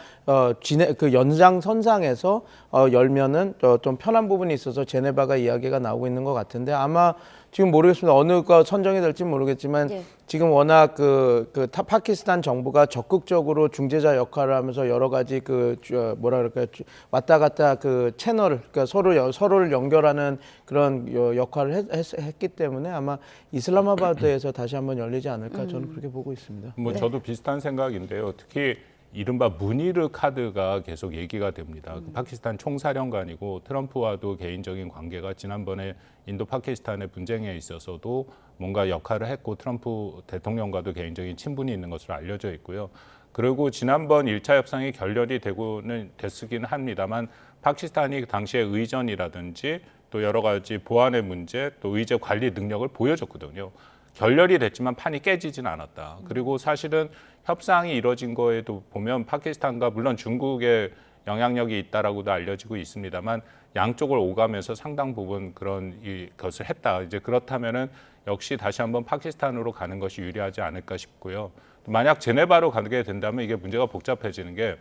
Speaker 22: 연장선상에서 열면은 좀 편한 부분이 있어서 제네바가 이야기가 나오고 있는 것 같은데 아마 지금 모르겠습니다. 어느가 선정이 될지 모르겠지만 지금 워낙 파키스탄 정부가 적극적으로 중재자 역할을 하면서 여러 가지 왔다 갔다 채널을 그러니까 서로를 연결하는 그런 역할을 했기 때문에 아마 이슬라마바드에서 다시 한번 열리지 않을까 저는 그렇게 보고 있습니다.
Speaker 23: 저도 비슷한 생각인데요. 특히 이른바 무니르 카드가 계속 얘기가 됩니다. 파키스탄 총사령관이고 트럼프와도 개인적인 관계가 지난번에 인도 파키스탄의 분쟁에 있어서도 뭔가 역할을 했고 트럼프 대통령과도 개인적인 친분이 있는 것으로 알려져 있고요. 그리고 지난번 1차 협상이 결렬이 됐긴 합니다만 파키스탄이 당시의 의전이라든지 또 여러 가지 보안의 문제 또 의제 관리 능력을 보여줬거든요. 결렬이 됐지만 판이 깨지진 않았다. 그리고 사실은 협상이 이뤄진 거에도 보면 파키스탄과 물론 중국의 영향력이 있다라고도 알려지고 있습니다만 양쪽을 오가면서 상당 부분 그런 것을 했다. 이제 그렇다면은 역시 다시 한번 파키스탄으로 가는 것이 유리하지 않을까 싶고요. 만약 제네바로 가게 된다면 이게 문제가 복잡해지는 게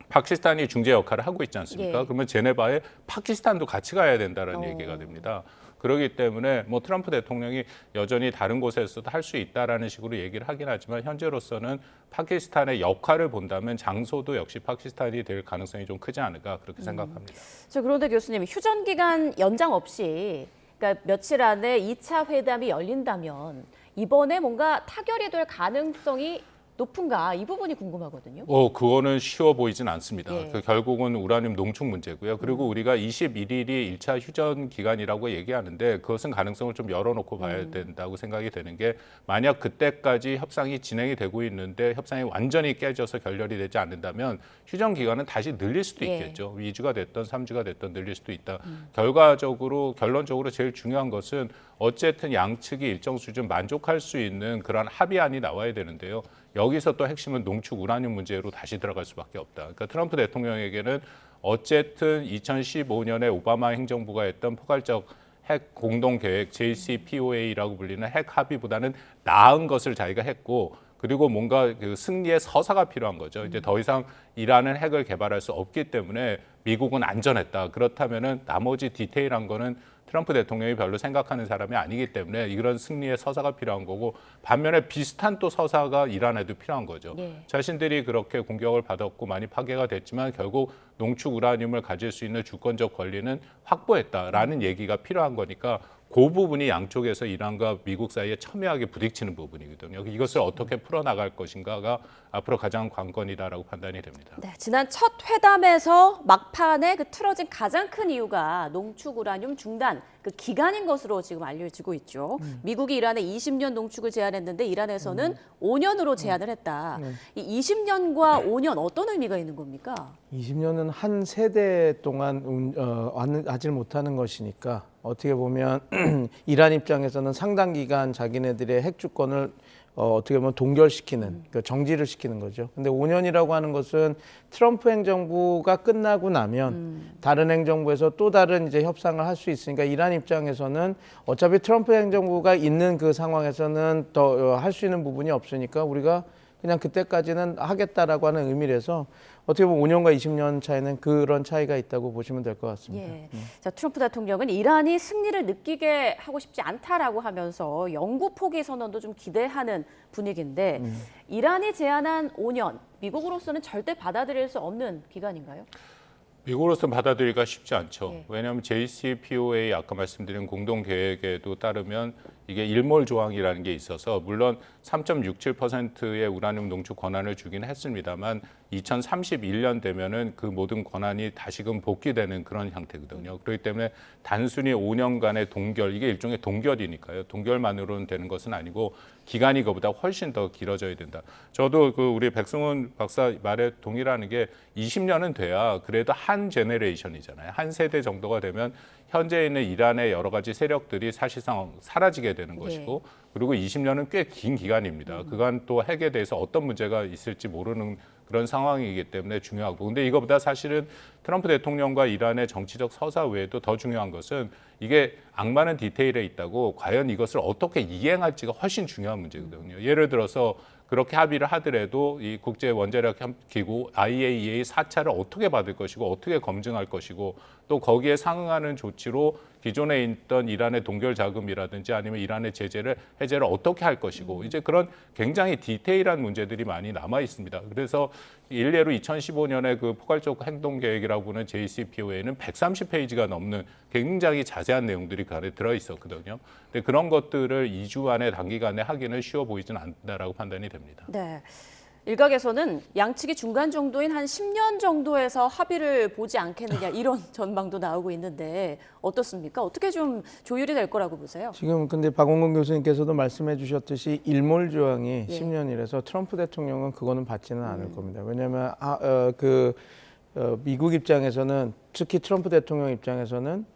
Speaker 23: 파키스탄이 중재 역할을 하고 있지 않습니까? 그러면 제네바에 파키스탄도 같이 가야 된다는 얘기가 됩니다. 그렇기 때문에 트럼프 대통령이 여전히 다른 곳에서도 할 수 있다라는 식으로 얘기를 하긴 하지만 현재로서는 파키스탄의 역할을 본다면 장소도 역시 파키스탄이 될 가능성이 좀 크지 않을까 그렇게 생각합니다.
Speaker 1: 그런데 교수님, 휴전 기간 연장 없이 그러니까 며칠 안에 2차 회담이 열린다면 이번에 뭔가 타결이 될 가능성이 높은가 이 부분이 궁금하거든요.
Speaker 23: 그거는 쉬워 보이진 않습니다. 결국은 우라늄 농축 문제고요. 그리고 우리가 21일이 1차 휴전 기간이라고 얘기하는데 그것은 가능성을 좀 열어놓고 봐야 된다고 생각이 되는 게 만약 그때까지 협상이 진행이 되고 있는데 협상이 완전히 깨져서 결렬이 되지 않는다면 휴전 기간은 다시 늘릴 수도 있겠죠. 2주가 됐던 3주가 됐던 늘릴 수도 있다. 결론적으로 제일 중요한 것은 어쨌든 양측이 일정 수준 만족할 수 있는 그런 합의안이 나와야 되는데요. 여기서 또 핵심은 농축 우라늄 문제로 다시 들어갈 수밖에 없다. 그러니까 트럼프 대통령에게는 어쨌든 2015년에 오바마 행정부가 했던 포괄적 핵 공동계획 JCPOA라고 불리는 핵 합의보다는 나은 것을 자기가 했고 그리고 뭔가 승리의 서사가 필요한 거죠. 이제 더 이상 이란은 핵을 개발할 수 없기 때문에 미국은 안전했다. 그렇다면은 나머지 디테일한 거는 트럼프 대통령이 별로 생각하는 사람이 아니기 때문에 이런 승리의 서사가 필요한 거고 반면에 비슷한 또 서사가 이란에도 필요한 거죠. 자신들이 그렇게 공격을 받았고 많이 파괴가 됐지만 결국 농축 우라늄을 가질 수 있는 주권적 권리는 확보했다라는 얘기가 필요한 거니까 그 부분이 양쪽에서 이란과 미국 사이에 첨예하게 부딪히는 부분이거든요. 이것을 어떻게 풀어나갈 것인가가 앞으로 가장 관건이다라고 판단이 됩니다.
Speaker 1: 네, 지난 첫 회담에서 막판에 틀어진 가장 큰 이유가 농축 우라늄 중단 기간인 것으로 지금 알려지고 있죠. 미국이 이란에 20년 농축을 제한했는데 이란에서는 5년으로 제한을 했다. 이 20년과 5년 어떤 의미가 있는 겁니까?
Speaker 22: 20년은 한 세대 동안 하지 못하는 것이니까 어떻게 보면 이란 입장에서는 상당 기간 자기네들의 핵 주권을 어떻게 보면 동결시키는, 정지를 시키는 거죠. 근데 5년이라고 하는 것은 트럼프 행정부가 끝나고 나면 다른 행정부에서 또 다른 이제 협상을 할 수 있으니까 이란 입장에서는 어차피 트럼프 행정부가 있는 그 상황에서는 더 할 수 있는 부분이 없으니까 우리가 그냥 그때까지는 하겠다라고 하는 의미라서 어떻게 보면 5년과 20년 차이는 그런 차이가 있다고 보시면 될 것 같습니다.
Speaker 1: 자, 트럼프 대통령은 이란이 승리를 느끼게 하고 싶지 않다라고 하면서 영구 포기 선언도 좀 기대하는 분위기인데 이란이 제안한 5년, 미국으로서는 절대 받아들일 수 없는 기간인가요?
Speaker 23: 미국으로서는 받아들이기가 쉽지 않죠. 왜냐하면 JCPOA 아까 말씀드린 공동계획에도 따르면 이게 일몰 조항이라는 게 있어서 물론 3.67%의 우라늄 농축 권한을 주긴 했습니다만 2031년 되면은 그 모든 권한이 다시금 복귀되는 그런 형태거든요. 그렇기 때문에 단순히 5년간의 동결, 이게 일종의 동결이니까요. 동결만으로는 되는 것은 아니고 기간이 그보다 훨씬 더 길어져야 된다. 저도 그 우리 백승훈 박사 말에 동의라는 게 20년은 돼야 그래도 한 제네레이션이잖아요. 한 세대 정도가 되면 현재 있는 이란의 여러 가지 세력들이 사실상 사라지게 되는 것이고 그리고 20년은 꽤 긴 기간입니다. 그간 또 핵에 대해서 어떤 문제가 있을지 모르는 그런 상황이기 때문에 중요하고 근데 이거보다 사실은 트럼프 대통령과 이란의 정치적 서사 외에도 더 중요한 것은 이게 악마는 디테일에 있다고 과연 이것을 어떻게 이행할지가 훨씬 중요한 문제거든요. 예를 들어서 그렇게 합의를 하더라도 이 국제 원자력 기구 IAEA 사찰을 어떻게 받을 것이고 어떻게 검증할 것이고 또 거기에 상응하는 조치로 기존에 있던 이란의 동결 자금이라든지 아니면 이란의 해제를 어떻게 할 것이고 이제 그런 굉장히 디테일한 문제들이 많이 남아 있습니다. 그래서 일례로 2015년에 그 포괄적 행동 계획이라고 하는 JCPOA는 130페이지가 넘는 굉장히 자세한 내용들이 그 안에 들어 있었거든요. 근데 그런 것들을 2주 안에 단기간에 하기는 쉬워 보이지는 않는다라고 판단이 됩니다.
Speaker 1: 네. 일각에서는 양측이 중간 정도인 한 10년 정도에서 합의를 보지 않겠느냐 이런 전망도 나오고 있는데 어떻습니까? 어떻게 좀 조율이 될 거라고 보세요?
Speaker 22: 지금 근데 박원근 교수님께서도 말씀해 주셨듯이 일몰 조항이 10년이라서 트럼프 대통령은 그거는 받지는 않을 겁니다. 왜냐하면 미국 입장에서는 특히 트럼프 대통령 입장에서는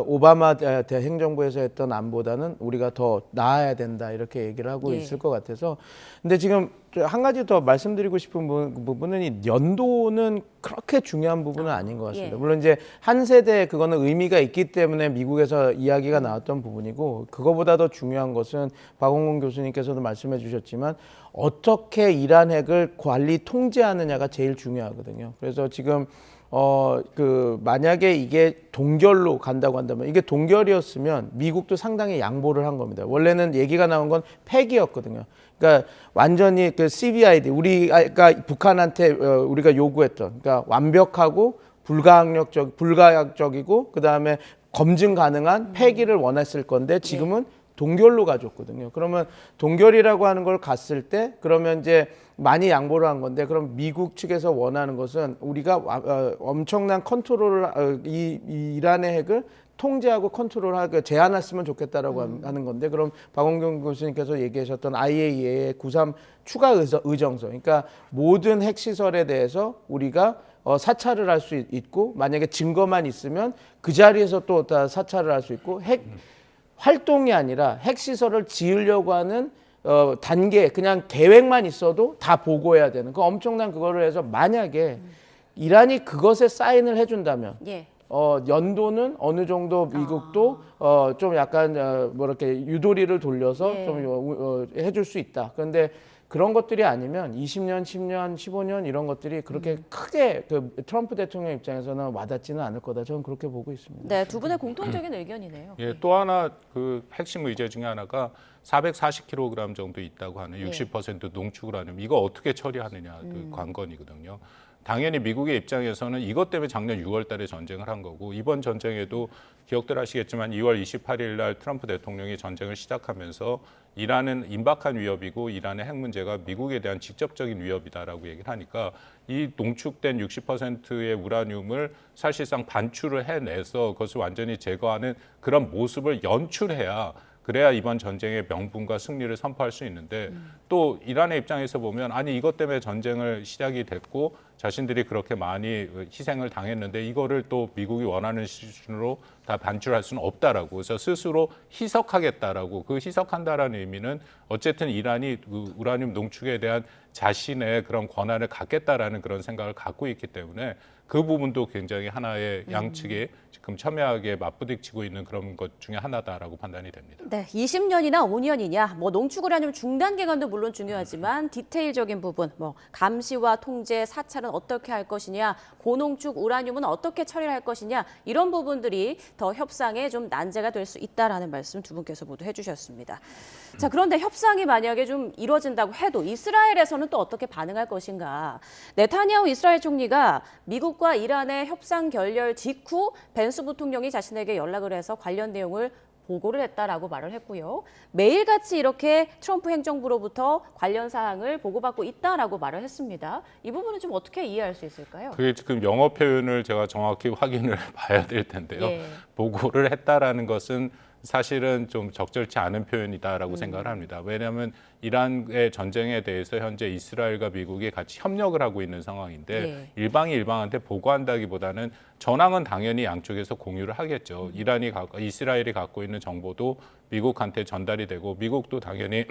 Speaker 22: 오바마 행정부에서 했던 안보다는 우리가 더 나아야 된다 이렇게 얘기를 하고 있을 것 같아서 근데 지금 한 가지 더 말씀드리고 싶은 부분은 이 연도는 그렇게 중요한 부분은 아닌 것 같습니다. 물론 이제 한 세대 그거는 의미가 있기 때문에 미국에서 이야기가 나왔던 부분이고 그거보다 더 중요한 것은 박원근 교수님께서도 말씀해 주셨지만 어떻게 이란 핵을 관리 통제하느냐가 제일 중요하거든요. 그래서 지금 만약에 이게 동결로 간다고 한다면 이게 동결이었으면 미국도 상당히 양보를 한 겁니다. 원래는 얘기가 나온 건 폐기였거든요. 그러니까 완전히 그 CVID 우리가 북한한테 우리가 요구했던 그러니까 완벽하고 불가역적이고 그다음에 검증 가능한 폐기를 원했을 건데 지금은 동결로 가졌거든요. 그러면 동결이라고 하는 걸 갔을 때 그러면 이제 많이 양보를 한 건데 그럼 미국 측에서 원하는 것은 우리가 엄청난 컨트롤을 이란의 핵을 통제하고 컨트롤하고 제한했으면 좋겠다라고 하는 건데 그럼 박원경 교수님께서 얘기하셨던 IAEA의 93 추가 의정서 그러니까 모든 핵시설에 대해서 우리가 사찰을 할 수 있고 만약에 증거만 있으면 그 자리에서 또 다 사찰을 할 수 있고 핵 활동이 아니라 핵시설을 지으려고 하는 단계 그냥 계획만 있어도 다 보고해야 되는 그 엄청난 그거를 해서 만약에 이란이 그것에 사인을 해준다면 연도는 어느 정도 미국도 좀 약간 이렇게 유도리를 돌려서 좀 해줄 수 있다. 그런데 그런 것들이 아니면 20년, 10년, 15년 이런 것들이 그렇게 크게 그 트럼프 대통령 입장에서는 와닿지는 않을 거다. 저는 그렇게 보고 있습니다.
Speaker 1: 네, 두 분의 공통적인 의견이네요.
Speaker 23: 또 하나 그 핵심 의제 중에 하나가 440kg 정도 있다고 하는 60% 농축을 하는 이거 어떻게 처리하느냐 그 관건이거든요. 당연히 미국의 입장에서는 이것 때문에 작년 6월 달에 전쟁을 한 거고 이번 전쟁에도 기억들 하시겠지만 2월 28일 날 트럼프 대통령이 전쟁을 시작하면서 이란은 임박한 위협이고 이란의 핵 문제가 미국에 대한 직접적인 위협이다라고 얘기를 하니까 이 농축된 60%의 우라늄을 사실상 반출을 해내서 그것을 완전히 제거하는 그런 모습을 연출해야 그래야 이번 전쟁의 명분과 승리를 선포할 수 있는데 또 이란의 입장에서 보면 아니 이것 때문에 전쟁을 시작이 됐고 자신들이 그렇게 많이 희생을 당했는데 이거를 또 미국이 원하는 수준으로 다 반출할 수는 없다라고 그래서 스스로 희석하겠다라고 그 희석한다라는 의미는 어쨌든 이란이 그 우라늄 농축에 대한 자신의 그런 권한을 갖겠다라는 그런 생각을 갖고 있기 때문에 그 부분도 굉장히 하나의 양측에 지금 첨예하게 맞부딪히고 있는 그런 것 중에 하나다라고 판단이 됩니다.
Speaker 1: 네, 20년이나 5년이냐, 농축을 하려면 중단 기간도 물론 중요하지만 디테일적인 부분, 감시와 통제, 사찰은 어떻게 할 것이냐, 고농축 우라늄은 어떻게 처리를 할 것이냐 이런 부분들이 더 협상에 좀 난제가 될 수 있다라는 말씀 두 분께서 모두 해주셨습니다. 자, 그런데 협상이 만약에 좀 이루어진다고 해도 이스라엘에서는 이스라엘에서는 또 어떻게 반응할 것인가. 네타냐후 이스라엘 총리가 미국과 이란의 협상 결렬 직후 벤스 부통령이 자신에게 연락을 해서 관련 내용을 보고를 했다라고 말을 했고요. 매일같이 이렇게 트럼프 행정부로부터 관련 사항을 보고받고 있다라고 말을 했습니다. 이 부분은 좀 어떻게 이해할 수 있을까요?
Speaker 23: 그게 지금 영어 표현을 제가 정확히 확인을 봐야 될 텐데요.
Speaker 1: 예.
Speaker 23: 보고를 했다라는 것은 사실은 좀 적절치 않은 표현이다라고 생각을 합니다. 왜냐하면 이란의 전쟁에 대해서 현재 이스라엘과 미국이 같이 협력을 하고 있는 상황인데
Speaker 1: 네.
Speaker 23: 일방이 일방한테 보고한다기보다는 전황은 당연히 양쪽에서 공유를 하겠죠. 이스라엘이 갖고 있는 정보도 미국한테 전달이 되고 미국도 당연히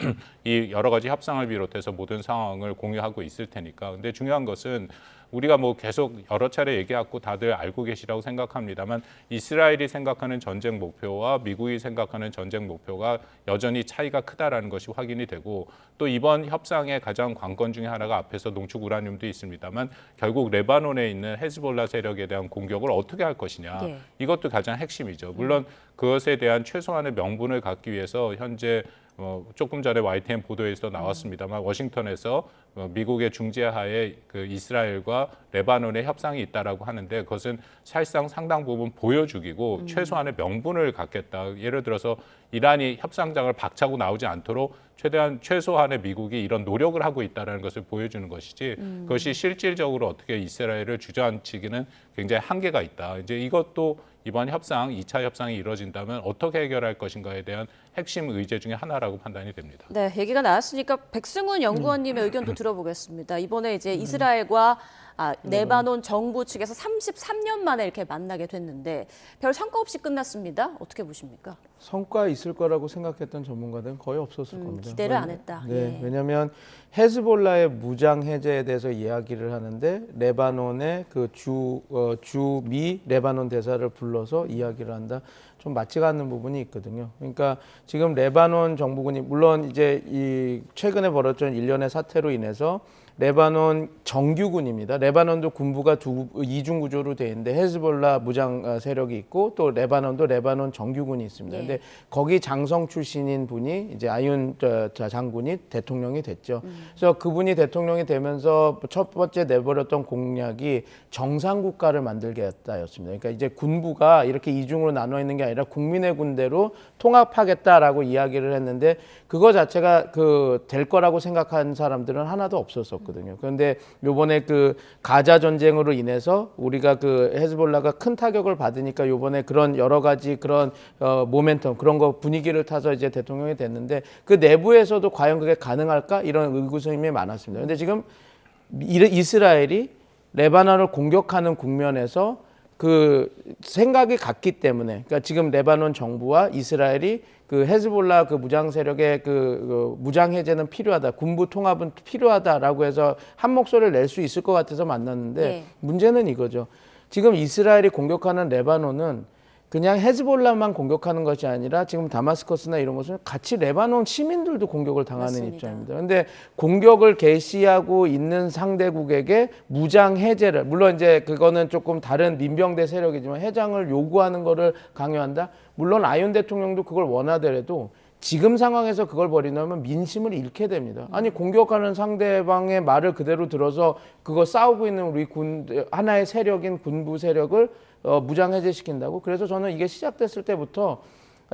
Speaker 23: 이 여러 가지 협상을 비롯해서 모든 상황을 공유하고 있을 테니까. 근데 중요한 것은 우리가 뭐 계속 여러 차례 얘기하고 다들 알고 계시라고 생각합니다만 이스라엘이 생각하는 전쟁 목표와 미국이 생각하는 전쟁 목표가 여전히 차이가 크다라는 것이 확인이 되고 또 이번 협상의 가장 관건 중에 하나가 앞에서 농축 우라늄도 있습니다만 결국 레바논에 있는 헤즈볼라 세력에 대한 공격을 어떻게 할 것이냐.
Speaker 1: 네.
Speaker 23: 이것도 가장 핵심이죠. 물론 그것에 대한 최소한의 명분을 갖기 위해서 현재 조금 전에 YTN 보도에서 나왔습니다만 워싱턴에서 미국의 중재하에 그 이스라엘과 레바논의 협상이 있다라고 하는데 그것은 사실상 상당 부분 보여주기고 최소한의 명분을 갖겠다. 예를 들어서 이란이 협상장을 박차고 나오지 않도록 최소한의 미국이 이런 노력을 하고 있다는 것을 보여주는 것이지 그것이 실질적으로 어떻게 이스라엘을 주저앉히기는 굉장히 한계가 있다. 이제 이것도 이번 협상, 2차 협상이 이루어진다면 어떻게 해결할 것인가에 대한 핵심 의제 중에 하나라고 판단이 됩니다.
Speaker 1: 네, 얘기가 나왔으니까 백승훈 연구원님의 의견도 들어보겠습니다. 이번에 이제 이스라엘과 레바논 정부 측에서 33년 만에 이렇게 만나게 됐는데 별 성과 없이 끝났습니다. 어떻게 보십니까?
Speaker 22: 성과 있을 거라고 생각했던 전문가들은 거의 없었을 겁니다.
Speaker 1: 기대를 안 했다.
Speaker 22: 네,
Speaker 1: 예.
Speaker 22: 왜냐하면 헤즈볼라의 무장 해제에 대해서 이야기를 하는데 레바논의 그 주미 레바논 대사를 불러서 이야기를 한다. 좀 맞지가 않는 부분이 있거든요. 그러니까 지금 레바논 정부군이 물론 이제 이 최근에 벌어졌던 일련의 사태로 인해서 레바논 정규군입니다. 레바논도 군부가 이중 구조로 돼 있는데 헤즈볼라 무장 세력이 있고 또 레바논도 레바논 정규군이 있습니다.
Speaker 1: 예.
Speaker 22: 근데 거기 장성 출신인 분이 이제 아윤 장군이 대통령이 됐죠. 그래서 그분이 대통령이 되면서 첫 번째 내버렸던 공약이 정상 국가를 만들겠다였습니다. 그러니까 이제 군부가 이렇게 이중으로 나눠 있는 게 아니라 국민의 군대로 통합하겠다라고 이야기를 했는데 그거 자체가 될 거라고 생각한 사람들은 하나도 없었었거든요. 그런데 요번에 그 가자 전쟁으로 인해서 우리가 그 헤즈볼라가 큰 타격을 받으니까 요번에 그런 여러 가지 그런 모멘텀 그런 거 분위기를 타서 이제 대통령이 됐는데 그 내부에서도 과연 그게 가능할까 이런 의구심이 많았습니다. 근데 지금 이스라엘이 레바논을 공격하는 국면에서 그 생각이 같기 때문에 그러니까 지금 레바논 정부와 이스라엘이 그 헤즈볼라 그 무장 세력의 그 무장 해제는 필요하다, 군부 통합은 필요하다라고 해서 한 목소리를 낼 수 있을 것 같아서 만났는데
Speaker 1: 네.
Speaker 22: 문제는 이거죠. 지금 이스라엘이 공격하는 레바논은 그냥 헤즈볼라만 공격하는 것이 아니라 지금 다마스커스나 이런 것은 같이 레바논 시민들도 공격을 당하는
Speaker 1: 맞습니다.
Speaker 22: 입장입니다. 그런데 공격을 개시하고 있는 상대국에게 무장 해제를 물론 이제 그거는 조금 다른 민병대 세력이지만 해장을 요구하는 거를 강요한다. 물론 아윤 대통령도 그걸 원하더라도 지금 상황에서 그걸 벌이려면 민심을 잃게 됩니다. 아니 공격하는 상대방의 말을 그대로 들어서 그거 싸우고 있는 우리 하나의 세력인 군부 세력을 무장 해제시킨다고. 그래서 저는 이게 시작됐을 때부터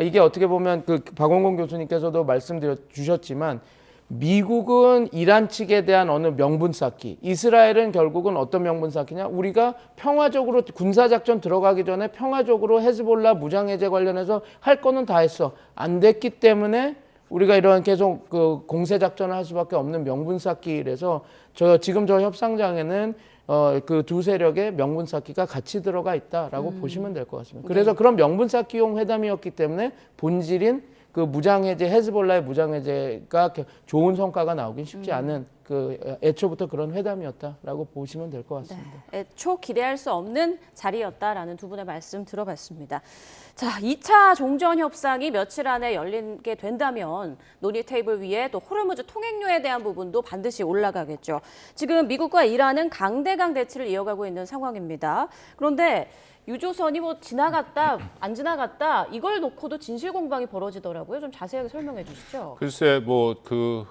Speaker 22: 이게 어떻게 보면 그 박원곤 교수님께서도 말씀드려 주셨지만 미국은 이란 측에 대한 어느 명분 쌓기, 이스라엘은 결국은 어떤 명분 쌓기냐, 우리가 평화적으로 군사작전 들어가기 전에 평화적으로 헤즈볼라 무장해제 관련해서 할 거는 다 했어. 안 됐기 때문에 우리가 이런 계속 그 공세작전을 할 수밖에 없는 명분 쌓기라서 지금 저 협상장에는 그 두 세력의 명분 쌓기가 같이 들어가 있다라고 보시면 될 것 같습니다. 그래서
Speaker 1: 네.
Speaker 22: 그런 명분 쌓기용 회담이었기 때문에 본질인 그 무장해제, 헤즈볼라의 무장해제가 좋은 성과가 나오긴 쉽지 않은 그 애초부터 그런 회담이었다라고 보시면 될 것 같습니다.
Speaker 1: 네, 애초 기대할 수 없는 자리였다라는 두 분의 말씀 들어봤습니다. 자, 2차 종전 협상이 며칠 안에 열리게 된다면 논의 테이블 위에 또 호르무즈 통행료에 대한 부분도 반드시 올라가겠죠. 지금 미국과 이란은 강대강 대치를 이어가고 있는 상황입니다. 그런데 유조선이 뭐 지나갔다 안 지나갔다 이걸 놓고도 진실 공방이 벌어지더라고요. 좀 자세하게 설명해 주시죠.
Speaker 23: 글쎄 뭐 그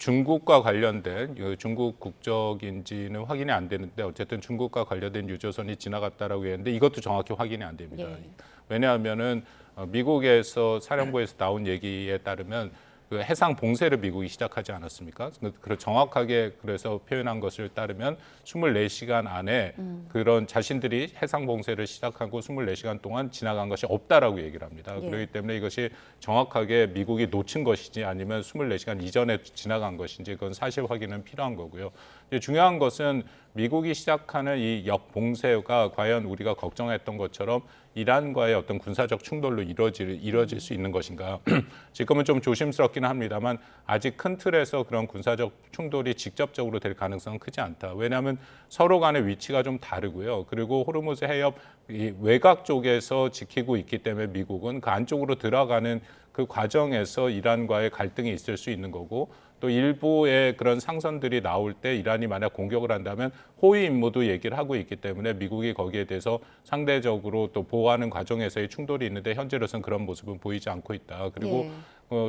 Speaker 23: 중국과 관련된 중국 국적인지는 확인이 안 되는데 어쨌든 중국과 관련된 유조선이 지나갔다라고 했는데 이것도 정확히 확인이 안 됩니다.
Speaker 1: 예.
Speaker 23: 왜냐하면은 미국에서 사령부에서 나온 얘기에 따르면 그 해상 봉쇄를 미국이 시작하지 않았습니까? 정확하게 그래서 표현한 것을 따르면 24시간 안에 그런 자신들이 해상 봉쇄를 시작하고 24시간 동안 지나간 것이 없다라고 얘기를 합니다.
Speaker 1: 예.
Speaker 23: 그렇기 때문에 이것이 정확하게 미국이 놓친 것인지 아니면 24시간 이전에 지나간 것인지 그건 사실 확인은 필요한 거고요. 중요한 것은 미국이 시작하는 이 역봉쇄가 과연 우리가 걱정했던 것처럼 이란과의 어떤 군사적 충돌로 이루어질 수 있는 것인가. 지금은 좀 조심스럽기는 합니다만 아직 큰 틀에서 그런 군사적 충돌이 직접적으로 될 가능성은 크지 않다. 왜냐하면 서로 간의 위치가 좀 다르고요. 그리고 호르무즈 해협 이 외곽 쪽에서 지키고 있기 때문에 미국은 그 안쪽으로 들어가는 그 과정에서 이란과의 갈등이 있을 수 있는 거고 또 일부의 그런 상선들이 나올 때 이란이 만약 공격을 한다면 호위 임무도 얘기를 하고 있기 때문에 미국이 거기에 대해서 상대적으로 또 보호하는 과정에서의 충돌이 있는데 현재로서는 그런 모습은 보이지 않고 있다. 그리고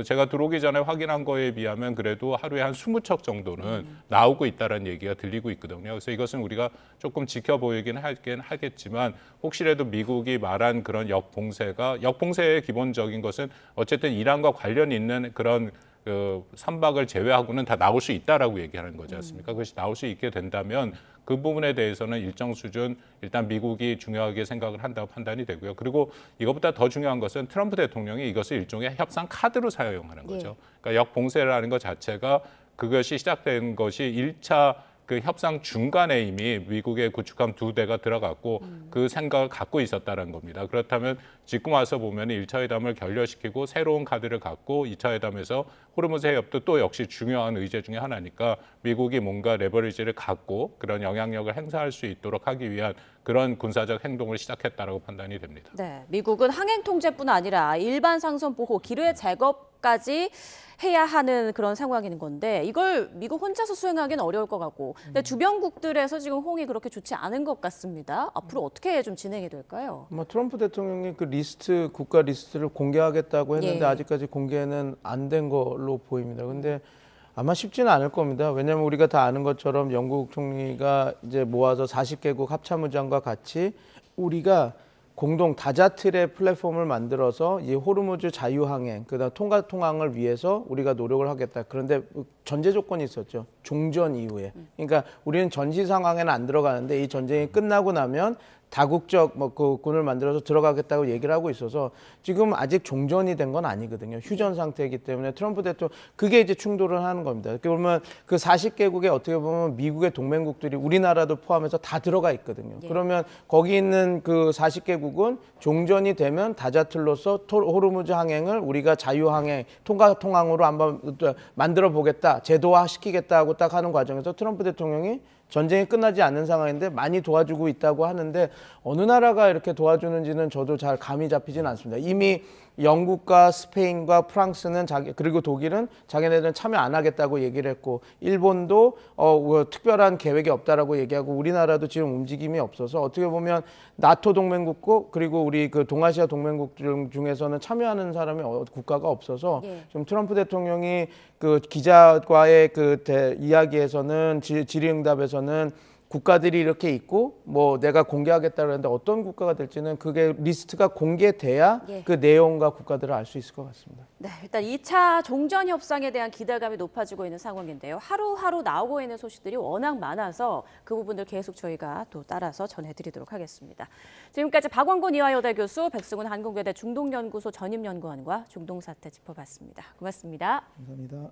Speaker 23: 제가 들어오기 전에 확인한 거에 비하면 그래도 하루에 한 20척 정도는 나오고 있다는 얘기가 들리고 있거든요. 그래서 이것은 우리가 조금 지켜보이긴 하겠지만 혹시라도 미국이 말한 그런 역봉쇄의 기본적인 것은 어쨌든 이란과 관련 있는 그런 그 선박을 제외하고는 다 나올 수 있다라고 얘기하는 거지 않습니까? 그것이 나올 수 있게 된다면 그 부분에 대해서는 일정 수준 일단 미국이 중요하게 생각을 한다고 판단이 되고요. 그리고 이것보다 더 중요한 것은 트럼프 대통령이 이것을 일종의 협상 카드로 사용하는 거죠. 그러니까 역봉쇄라는 것 자체가 그것이 시작된 것이 1차 그 협상 중간에 이미 미국의 구축함 2대가 들어갔고 그 생각을 갖고 있었다는 겁니다. 그렇다면 지금 와서 보면 1차 회담을 결렬시키고 새로운 카드를 갖고 2차 회담에서 호르무즈 해협도 또 역시 중요한 의제 중에 하나니까 미국이 뭔가 레버리지를 갖고 그런 영향력을 행사할 수 있도록 하기 위한 그런 군사적 행동을 시작했다라고 판단이 됩니다.
Speaker 1: 네, 미국은 항행 통제뿐 아니라 일반 상선 보호, 기뢰 제거까지 해야 하는 그런 상황인 건데 이걸 미국 혼자서 수행하기는 어려울 것 같고 근데 주변국들에서 지금 호응이 그렇게 좋지 않은 것 같습니다. 앞으로 어떻게 좀 진행이 될까요?
Speaker 22: 트럼프 대통령이 그 국가 리스트를 공개하겠다고 했는데 아직까지 공개는 안 된 걸로 보입니다. 근데 아마 쉽지는 않을 겁니다. 왜냐하면 우리가 다 아는 것처럼 영국 총리가 이제 모아서 40개국 합참의장과 같이 우리가 공동 다자틀의 플랫폼을 만들어서 이 호르무즈 자유항행, 그다음 통항을 위해서 우리가 노력을 하겠다. 그런데 전제 조건이 있었죠. 종전 이후에. 그러니까 우리는 전시 상황에는 안 들어가는데 이 전쟁이 끝나고 나면 다국적 그 군을 만들어서 들어가겠다고 얘기를 하고 있어서 지금 아직 종전이 된 건 아니거든요. 휴전 상태이기 때문에 트럼프 대통령 그게 이제 충돌을 하는 겁니다. 그러면 그 40개국에 어떻게 보면 미국의 동맹국들이 우리나라도 포함해서 다 들어가 있거든요. 그러면 거기 있는 그 40개국은 종전이 되면 다자틀로서 호르무즈 항행을 우리가 자유항행, 통항으로 한번 만들어 보겠다, 제도화 시키겠다고 딱 하는 과정에서 트럼프 대통령이 전쟁이 끝나지 않는 상황인데 많이 도와주고 있다고 하는데 어느 나라가 이렇게 도와주는지는 저도 잘 감이 잡히진 않습니다. 이미 영국과 스페인과 프랑스는 그리고 독일은 자기네들은 참여 안 하겠다고 얘기를 했고 일본도 특별한 계획이 없다라고 얘기하고 우리나라도 지금 움직임이 없어서 어떻게 보면 나토 동맹국고 그리고 우리 그 동아시아 동맹국 중에서는 참여하는 사람이 국가가 없어서 좀 트럼프 대통령이 그 기자과의 그 이야기에서는 질의응답에서는 국가들이 이렇게 있고 뭐 내가 공개하겠다 그러는데 어떤 국가가 될지는 그게 리스트가 공개돼야 그 내용과 국가들을 알 수 있을 것 같습니다.
Speaker 1: 네, 일단 2차 종전 협상에 대한 기대감이 높아지고 있는 상황인데요. 하루하루 나오고 있는 소식들이 워낙 많아서 그 부분들 계속 저희가 또 따라서 전해드리도록 하겠습니다. 지금까지 박원곤 이화여대 교수, 백승훈 한국외대 중동연구소 전임연구원과 중동 사태 짚어봤습니다. 고맙습니다.
Speaker 22: 감사합니다.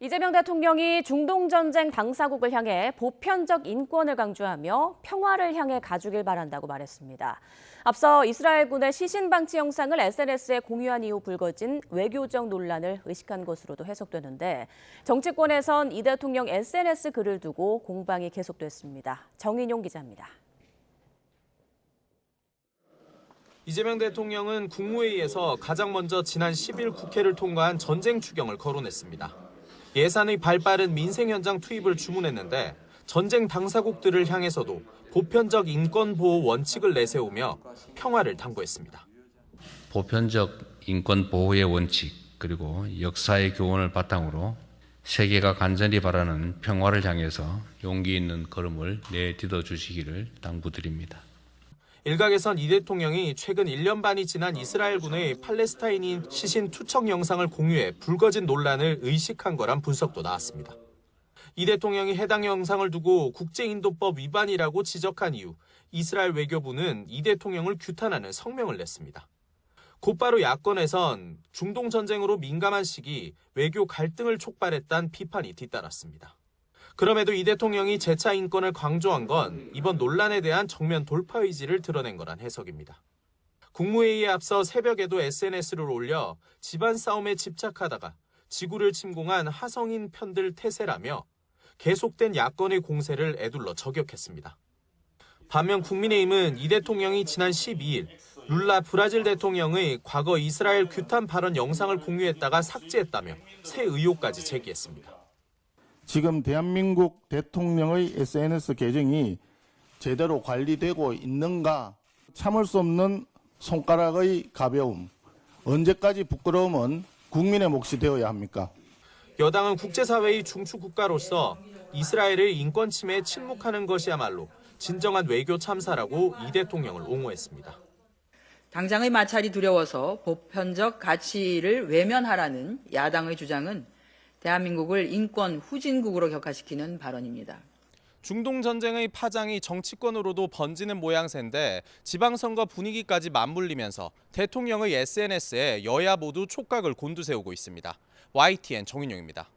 Speaker 1: 이재명 대통령이 중동전쟁 당사국을 향해 보편적 인권을 강조하며 평화를 향해 가주길 바란다고 말했습니다. 앞서 이스라엘군의 시신 방치 영상을 SNS에 공유한 이후 불거진 외교적 논란을 의식한 것으로도 해석되는데 정치권에선 이 대통령 SNS 글을 두고 공방이 계속됐습니다. 정인용 기자입니다.
Speaker 2: 이재명 대통령은 국무회의에서 가장 먼저 지난 10일 국회를 통과한 전쟁 추경을 거론했습니다. 예산의 발빠른 민생 현장 투입을 주문했는데 전쟁 당사국들을 향해서도 보편적 인권 보호 원칙을 내세우며 평화를 당부했습니다.
Speaker 12: 보편적 인권 보호의 원칙 그리고 역사의 교훈을 바탕으로 세계가 간절히 바라는 평화를 향해서 용기 있는 걸음을 내딛어 주시기를 당부드립니다.
Speaker 2: 일각에선 이 대통령이 최근 1년 반이 지난 이스라엘군의 팔레스타인인 시신 투척 영상을 공유해 불거진 논란을 의식한 거란 분석도 나왔습니다. 이 대통령이 해당 영상을 두고 국제인도법 위반이라고 지적한 이후 이스라엘 외교부는 이 대통령을 규탄하는 성명을 냈습니다. 곧바로 야권에선 중동 전쟁으로 민감한 시기 외교 갈등을 촉발했다는 비판이 뒤따랐습니다. 그럼에도 이 대통령이 재차 인권을 강조한 건 이번 논란에 대한 정면 돌파 의지를 드러낸 거란 해석입니다. 국무회의에 앞서 새벽에도 SNS를 올려 집안 싸움에 집착하다가 지구를 침공한 하성인 편들 태세라며 계속된 야권의 공세를 에둘러 저격했습니다. 반면 국민의힘은 이 대통령이 지난 12일 룰라 브라질 대통령의 과거 이스라엘 규탄 발언 영상을 공유했다가 삭제했다며 새 의혹까지 제기했습니다.
Speaker 4: 지금 대한민국 대통령의 SNS 계정이 제대로 관리되고 있는가? 참을 수 없는 손가락의 가벼움. 언제까지 부끄러움은 국민의 몫이 되어야 합니까?
Speaker 2: 여당은 국제사회의 중추국가로서 이스라엘의 인권 침해에 침묵하는 것이야말로 진정한 외교 참사라고 이 대통령을 옹호했습니다.
Speaker 5: 당장의 마찰이 두려워서 보편적 가치를 외면하라는 야당의 주장은 대한민국을 인권 후진국으로 격화시키는 발언입니다.
Speaker 2: 중동 전쟁의 파장이 정치권으로도 번지는 모양새인데 지방선거 분위기까지 맞물리면서 대통령의 SNS에 여야 모두 촉각을 곤두세우고 있습니다. YTN 정인용입니다.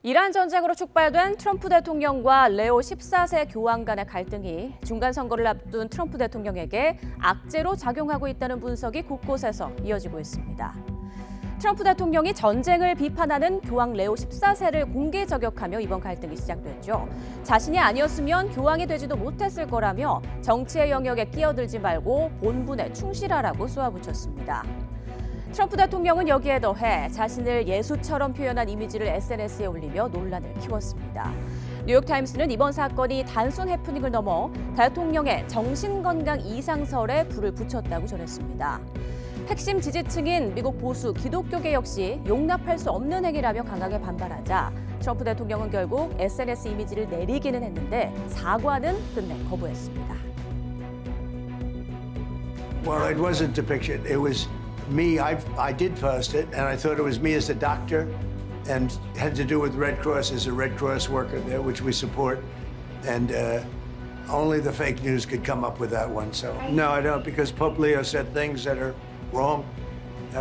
Speaker 1: 이란 전쟁으로 촉발된 트럼프 대통령과 레오 14세 교황 간의 갈등이 중간 선거를 앞둔 트럼프 대통령에게 악재로 작용하고 있다는 분석이 곳곳에서 이어지고 있습니다. 트럼프 대통령이 전쟁을 비판하는 교황 레오 14세를 공개 저격하며 이번 갈등이 시작됐죠. 자신이 아니었으면 교황이 되지도 못했을 거라며 정치의 영역에 끼어들지 말고 본분에 충실하라고 쏘아붙였습니다. 트럼프 대통령은 여기에 더해 자신을 예수처럼 표현한 이미지를 SNS에 올리며 논란을 키웠습니다. 뉴욕타임스는 이번 사건이 단순 해프닝을 넘어 대통령의 정신건강 이상설에 불을 붙였다고 전했습니다. 핵심 지지층인 미국 보수 기독교계 역시 용납할 수 없는 행위라며 강하게 반발하자 트럼프 대통령은 결국 SNS 이미지를 내리기는 했는데 사과는 끝내 거부했습니다.
Speaker 7: Well, it wasn't depiction. It was me. I did post it, and I thought it was me as a doctor, and had to do with Red Cross as a Red Cross worker there, which we support, and only the fake news could come up with that one. So no, I don't, because Pope Leo said things that are wrong.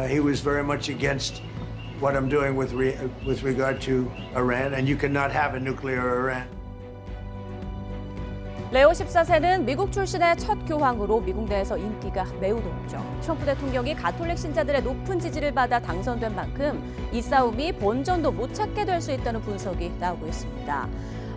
Speaker 7: He was very much against what I'm doing with regard to Iran, and you cannot have a nuclear Iran.
Speaker 1: 레오 14세는 미국 출신의 첫 교황으로 미국 내에서 인기가 매우 높죠. 트럼프 대통령이 가톨릭 신자들의 높은 지지를 받아 당선된 만큼 이 싸움이 본전도 못 찾게 될 수 있다는 분석이 나오고 있습니다.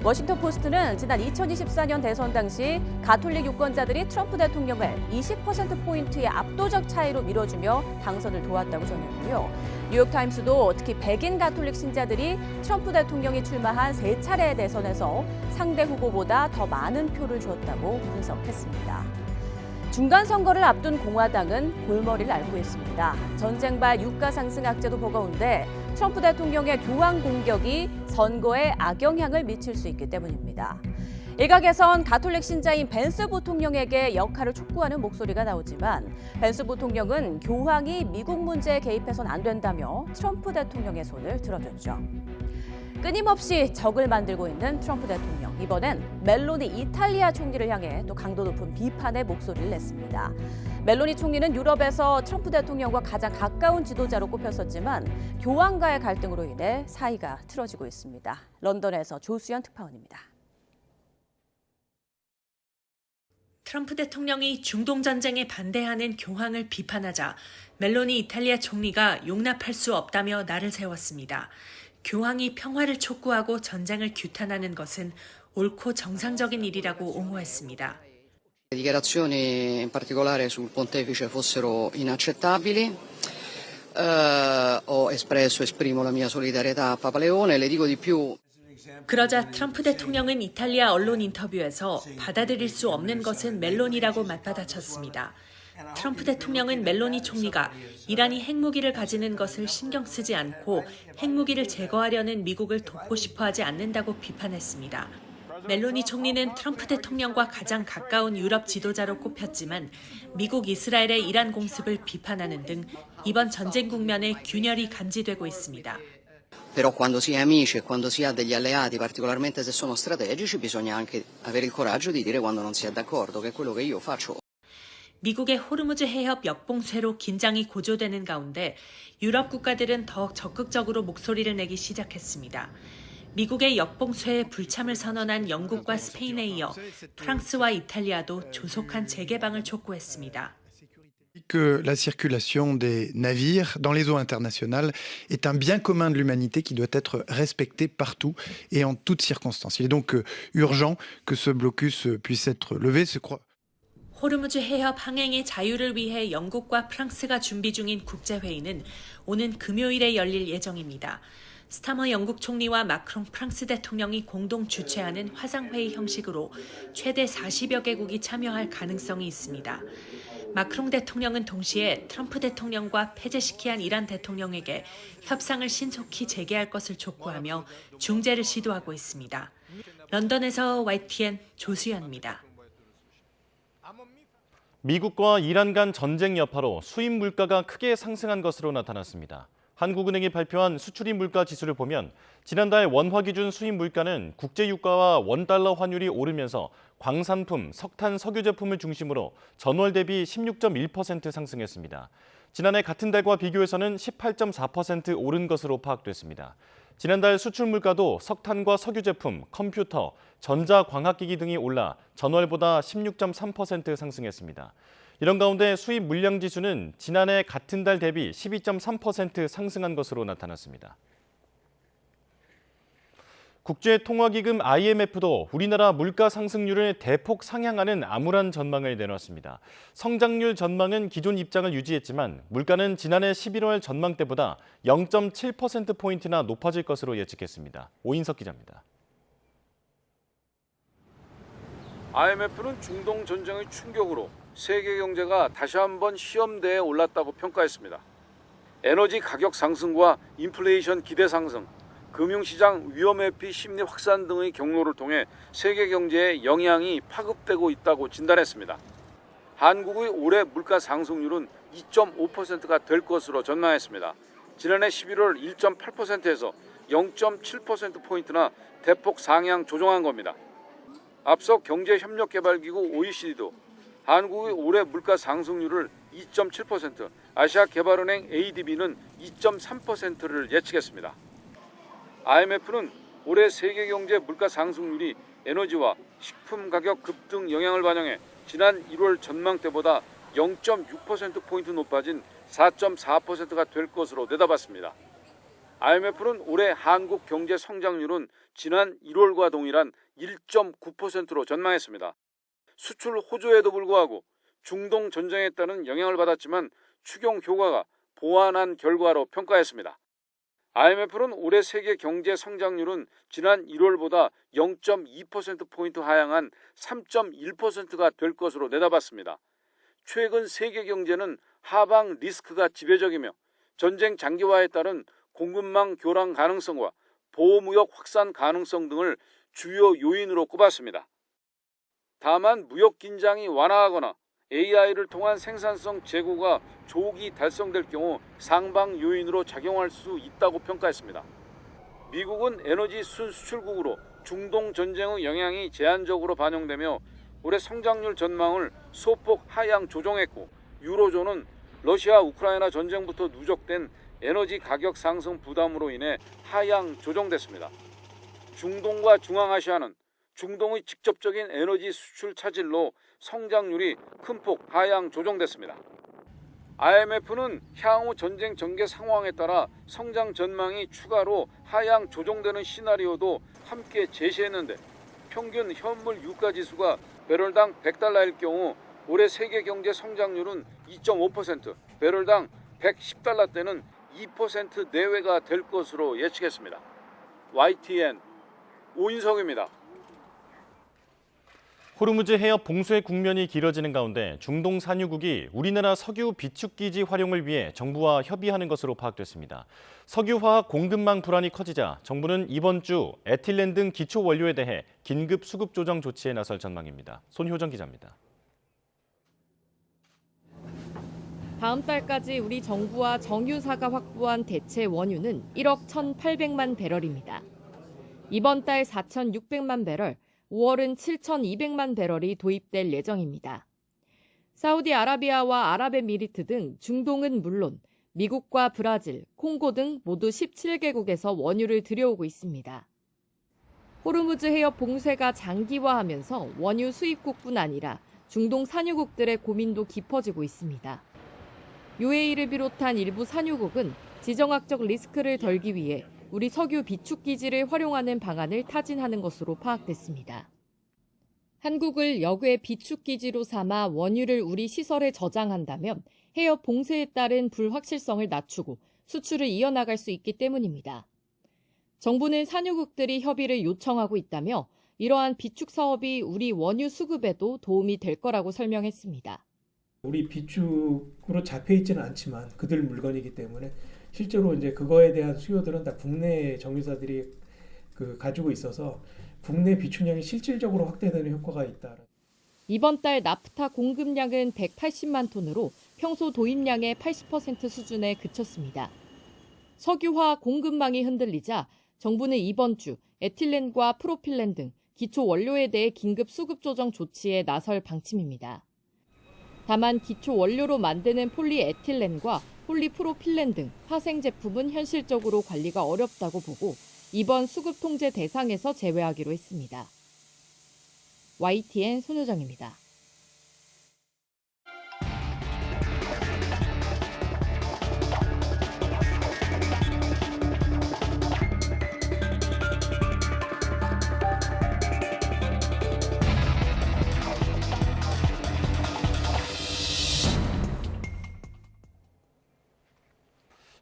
Speaker 1: 워싱턴 포스트는 지난 2024년 대선 당시 가톨릭 유권자들이 트럼프 대통령을 20%포인트의 압도적 차이로 밀어주며 당선을 도왔다고 전했고요. 뉴욕타임스도 특히 백인 가톨릭 신자들이 트럼프 대통령이 출마한 3차례의 대선에서 상대 후보보다 더 많은 표를 줬다고 분석했습니다. 중간 선거를 앞둔 공화당은 골머리를 앓고 있습니다. 전쟁발 유가 상승 악재도 버거운데 트럼프 대통령의 교황 공격이 선거에 악영향을 미칠 수 있기 때문입니다. 일각에선 가톨릭 신자인 벤스 부통령에게 역할을 촉구하는 목소리가 나오지만 벤스 부통령은 교황이 미국 문제에 개입해서는 안 된다며 트럼프 대통령의 손을 들어줬죠. 끊임없이 적을 만들고 있는 트럼프 대통령. 이번엔 멜로니 이탈리아 총리를 향해 또 강도 높은 비판의 목소리를 냈습니다. 멜로니 총리는 유럽에서 트럼프 대통령과 가장 가까운 지도자로 꼽혔었지만 교황과의 갈등으로 인해 사이가 틀어지고 있습니다. 런던에서 조수연 특파원입니다.
Speaker 24: 트럼프 대통령이 중동 전쟁에 반대하는 교황을 비판하자 멜로니 이탈리아 총리가 용납할 수 없다며 날을 세웠습니다. 교황이 평화를 촉구하고 전쟁을 규탄하는 것은 옳고 정상적인 일이라고 옹호했습니다.
Speaker 3: Le dichiarazioni in particolare sul pontefice fossero inaccettabili. Esprimo la mia solidarietà a Papa Leone, le dico di più.
Speaker 24: 그러자 트럼프 대통령은 이탈리아 언론 인터뷰에서 받아들일 수 없는 것은 멜로니라고 맞받아쳤습니다. 트럼프 대통령은 멜로니 총리가 이란이 핵무기를 가지는 것을 신경 쓰지 않고 핵무기를 제거하려는 미국을 돕고 싶어 하지 않는다고 비판했습니다. 멜로니 총리는 트럼프 대통령과 가장 가까운 유럽 지도자로 꼽혔지만 미국 이스라엘의 이란 공습을 비판하는 등 이번 전쟁 국면에 균열이 감지되고 있습니다.
Speaker 3: Però quando si è amici e quando si ha degli alleati, particolarmente se sono strategici, bisogna anche avere il coraggio di dire quando non si è d'accordo, che è quello che io faccio.
Speaker 24: 미국의 호르무즈 해협 역봉쇄로 긴장이 고조되는 가운데 유럽 국가들은 더욱 적극적으로 목소리를 내기 시작했습니다. 미국의 역봉쇄에 불참을 선언한 영국과 스페인에 이어 프랑스와 이탈리아도 조속한 재개방을 촉구했습니다.
Speaker 6: Que la circulation des navires dans les eaux internationales est un bien commun de l'humanité qui doit être respecté partout et en toutes circonstances. Il est donc urgent que ce blocus puisse être levé.
Speaker 24: 호르무즈 해협 항행의 자유를 위해 영국과 프랑스가 준비 중인 국제회의는 오는 금요일에 열릴 예정입니다. 스타머 영국 총리와 마크롱 프랑스 대통령이 공동 주최하는 화상회의 형식으로 최대 40여 개국이 참여할 가능성이 있습니다. 마크롱 대통령은 동시에 트럼프 대통령과 패제시키한 이란 대통령에게 협상을 신속히 재개할 것을 촉구하며 중재를 시도하고 있습니다. 런던에서 YTN 조수연입니다.
Speaker 8: 미국과 이란 간 전쟁 여파로 수입 물가가 크게 상승한 것으로 나타났습니다. 한국은행이 발표한 수출입 물가 지수를 보면 지난달 원화 기준 수입 물가는 국제 유가와 원달러 환율이 오르면서 광산품, 석탄, 석유 제품을 중심으로 전월 대비 16.1% 상승했습니다. 지난해 같은 달과 비교해서는 18.4% 오른 것으로 파악됐습니다. 지난달 수출 물가도 석탄과 석유 제품, 컴퓨터, 전자광학기기 등이 올라 전월보다 16.3% 상승했습니다. 이런 가운데 수입 물량 지수는 지난해 같은 달 대비 12.3% 상승한 것으로 나타났습니다. 국제통화기금 IMF도 우리나라 물가 상승률을 대폭 상향하는 암울한 전망을 내놨습니다. 성장률 전망은 기존 입장을 유지했지만 물가는 지난해 11월 전망 때보다 0.7%포인트나 높아질 것으로 예측했습니다. 오인석 기자입니다.
Speaker 9: IMF는 중동 전쟁의 충격으로 세계 경제가 다시 한번 시험대에 올랐다고 평가했습니다. 에너지 가격 상승과 인플레이션 기대 상승, 금융시장 위험회피 심리 확산 등의 경로를 통해 세계 경제에 영향이 파급되고 있다고 진단했습니다. 한국의 올해 물가 상승률은 2.5%가 될 것으로 전망했습니다. 지난해 11월 1.8%에서 0.7%포인트나 대폭 상향 조정한 겁니다. 앞서 경제협력개발기구 OECD도 한국의 올해 물가 상승률을 2.7%, 아시아개발은행 ADB는 2.3%를 예측했습니다. IMF는 올해 세계경제 물가 상승률이 에너지와 식품 가격 급등 영향을 반영해 지난 1월 전망 때보다 0.6%포인트 높아진 4.4%가 될 것으로 내다봤습니다. IMF는 올해 한국 경제 성장률은 지난 1월과 동일한 1.9%로 전망했습니다. 수출 호조에도 불구하고 중동 전쟁에 따른 영향을 받았지만 추경 효과가 보완한 결과로 평가했습니다. IMF는 올해 세계 경제 성장률은 지난 1월보다 0.2%포인트 하향한 3.1%가 될 것으로 내다봤습니다. 최근 세계 경제는 하방 리스크가 지배적이며 전쟁 장기화에 따른 공급망 교란 가능성과 보호무역 확산 가능성 등을 주요 요인으로 꼽았습니다. 다만 무역 긴장이 완화하거나 AI를 통한 생산성 제고가 조기 달성될 경우 상방 요인으로 작용할 수 있다고 평가했습니다. 미국은 에너지 순수출국으로 중동 전쟁의 영향이 제한적으로 반영되며 올해 성장률 전망을 소폭 하향 조정했고, 유로존은 러시아 우크라이나 전쟁부터 누적된 에너지 가격 상승 부담으로 인해 하향 조정됐습니다. 중동과 중앙아시아는 중동의 직접적인 에너지 수출 차질로 성장률이 큰 폭 하향 조정됐습니다. IMF는 향후 전쟁 전개 상황에 따라 성장 전망이 추가로 하향 조정되는 시나리오도 함께 제시했는데, 평균 현물 유가 지수가 배럴당 100달러일 경우 올해 세계 경제 성장률은 2.5%, 배럴당 110달러 때는 2% 내외가 될 것으로 예측했습니다. YTN 오인성입니다.
Speaker 8: 호르무즈 해협 봉쇄 국면이 길어지는 가운데 중동 산유국이 우리나라 석유 비축기지 활용을 위해 정부와 협의하는 것으로 파악됐습니다. 석유화학 공급망 불안이 커지자 정부는 이번 주 에틸렌 등 기초 원료에 대해 긴급 수급 조정 조치에 나설 전망입니다. 손효정 기자입니다.
Speaker 10: 다음 달까지 우리 정부와 정유사가 확보한 대체 원유는 1억 1,800만 배럴입니다. 이번 달 4,600만 배럴, 5월은 7,200만 배럴이 도입될 예정입니다. 사우디아라비아와 아랍에미리트 등 중동은 물론 미국과 브라질, 콩고 등 모두 17개국에서 원유를 들여오고 있습니다. 호르무즈 해협 봉쇄가 장기화하면서 원유 수입국뿐 아니라 중동 산유국들의 고민도 깊어지고 있습니다. UAE를 비롯한 일부 산유국은 지정학적 리스크를 덜기 위해 우리 석유 비축기지를 활용하는 방안을 타진하는 것으로 파악됐습니다. 한국을 역외 비축기지로 삼아 원유를 우리 시설에 저장한다면 해협 봉쇄에 따른 불확실성을 낮추고 수출을 이어나갈 수 있기 때문입니다. 정부는 산유국들이 협의를 요청하고 있다며 이러한 비축 사업이 우리 원유 수급에도 도움이 될 거라고 설명했습니다.
Speaker 11: 우리 비축으로 잡혀 있지는 않지만 그들 물건이기 때문에 실제로 이제 그거에 대한 수요들은 다 국내 정유사들이 가지고 있어서 국내 비축량이 실질적으로 확대되는 효과가 있다.
Speaker 10: 이번 달 나프타 공급량은 180만 톤으로 평소 도입량의 80% 수준에 그쳤습니다. 석유화 공급망이 흔들리자 정부는 이번 주 에틸렌과 프로필렌 등 기초 원료에 대해 긴급 수급 조정 조치에 나설 방침입니다. 다만 기초 원료로 만드는 폴리에틸렌과 폴리프로필렌 등 파생 제품은 현실적으로 관리가 어렵다고 보고 이번 수급 통제 대상에서 제외하기로 했습니다. YTN 손효정입니다.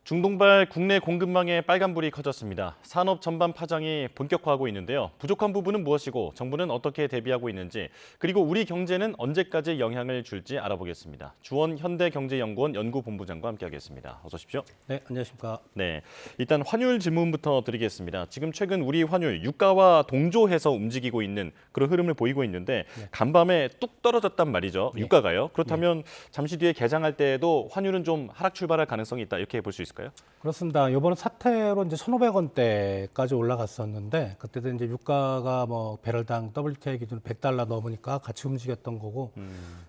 Speaker 8: 중동발 국내 공급망에 빨간불이 켜졌습니다. 산업 전반 파장이 본격화하고 있는데요. 부족한 부분은 무엇이고 정부는 어떻게 대비하고 있는지 그리고 우리 경제는 언제까지 영향을 줄지 알아보겠습니다. 주원 현대경제연구원 연구본부장과 함께하겠습니다. 어서 오십시오.
Speaker 14: 네, 안녕하십니까.
Speaker 8: 네, 일단 환율 질문부터 드리겠습니다. 지금 최근 우리 환율 유가와 동조해서 움직이고 있는 그런 흐름을 보이고 있는데 간밤에 뚝 떨어졌단 말이죠. 유가가요. 그렇다면 잠시 뒤에 개장할 때에도 환율은 좀 하락 출발할 가능성이 있다 이렇게 볼 수 있을까요?
Speaker 14: 그렇습니다. 이번 사태로 이제 1,500원대까지 올라갔었는데 그때도 이제 유가가 뭐 배럴당 WTI 기준 $100 넘으니까 같이 움직였던 거고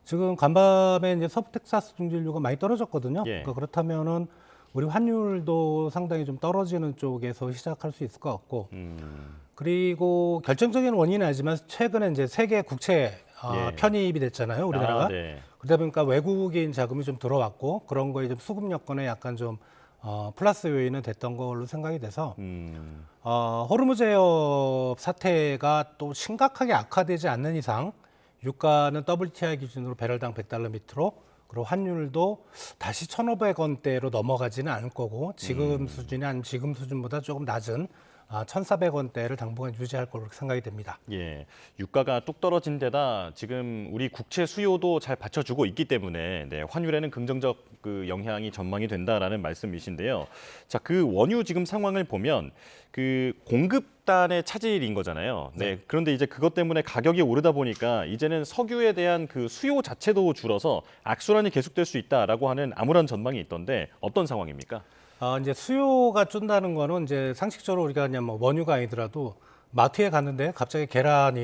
Speaker 14: 지금 간밤에 이제 서부 텍사스 중진류가 많이 떨어졌거든요.
Speaker 8: 예.
Speaker 14: 그러니까 그렇다면은 우리 환율도 상당히 좀 떨어지는 쪽에서 시작할 수 있을 것 같고 그리고 결정적인 원인은 아니지만 최근에 이제 세계 국채 편입이 됐잖아요, 우리나라가.
Speaker 8: 네.
Speaker 14: 그러다 보니까 외국인 자금이 좀 들어왔고 그런 거에 좀 수급 여건에 약간 좀 플러스 요인은 됐던 걸로 생각이 돼서 호르무즈 해협 사태가 또 심각하게 악화되지 않는 이상 유가는 WTI 기준으로 배럴당 $100 밑으로 그리고 환율도 다시 1,500원대로 넘어가지는 않을 거고 지금 수준이 아니면 지금 수준보다 조금 낮은 1,400원대를 당분간 유지할 걸로 생각이 됩니다.
Speaker 8: 예, 유가가 뚝 떨어진 데다 지금 우리 국채 수요도 잘 받쳐주고 있기 때문에 환율에는 긍정적 그 영향이 전망이 된다라는 말씀이신데요. 자, 그 원유 지금 상황을 보면 그 공급단의 차질인 거잖아요. 네. 그런데 이제 그것 때문에 가격이 오르다 보니까 이제는 석유에 대한 그 수요 자체도 줄어서 악순환이 계속될 수 있다라고 하는 암울한 전망이 있던데 어떤 상황입니까?
Speaker 14: 이제 수요가 준다는 거는 이제 상식적으로 우리가 그냥 뭐 원유가 아니더라도 마트에 갔는데 갑자기 계란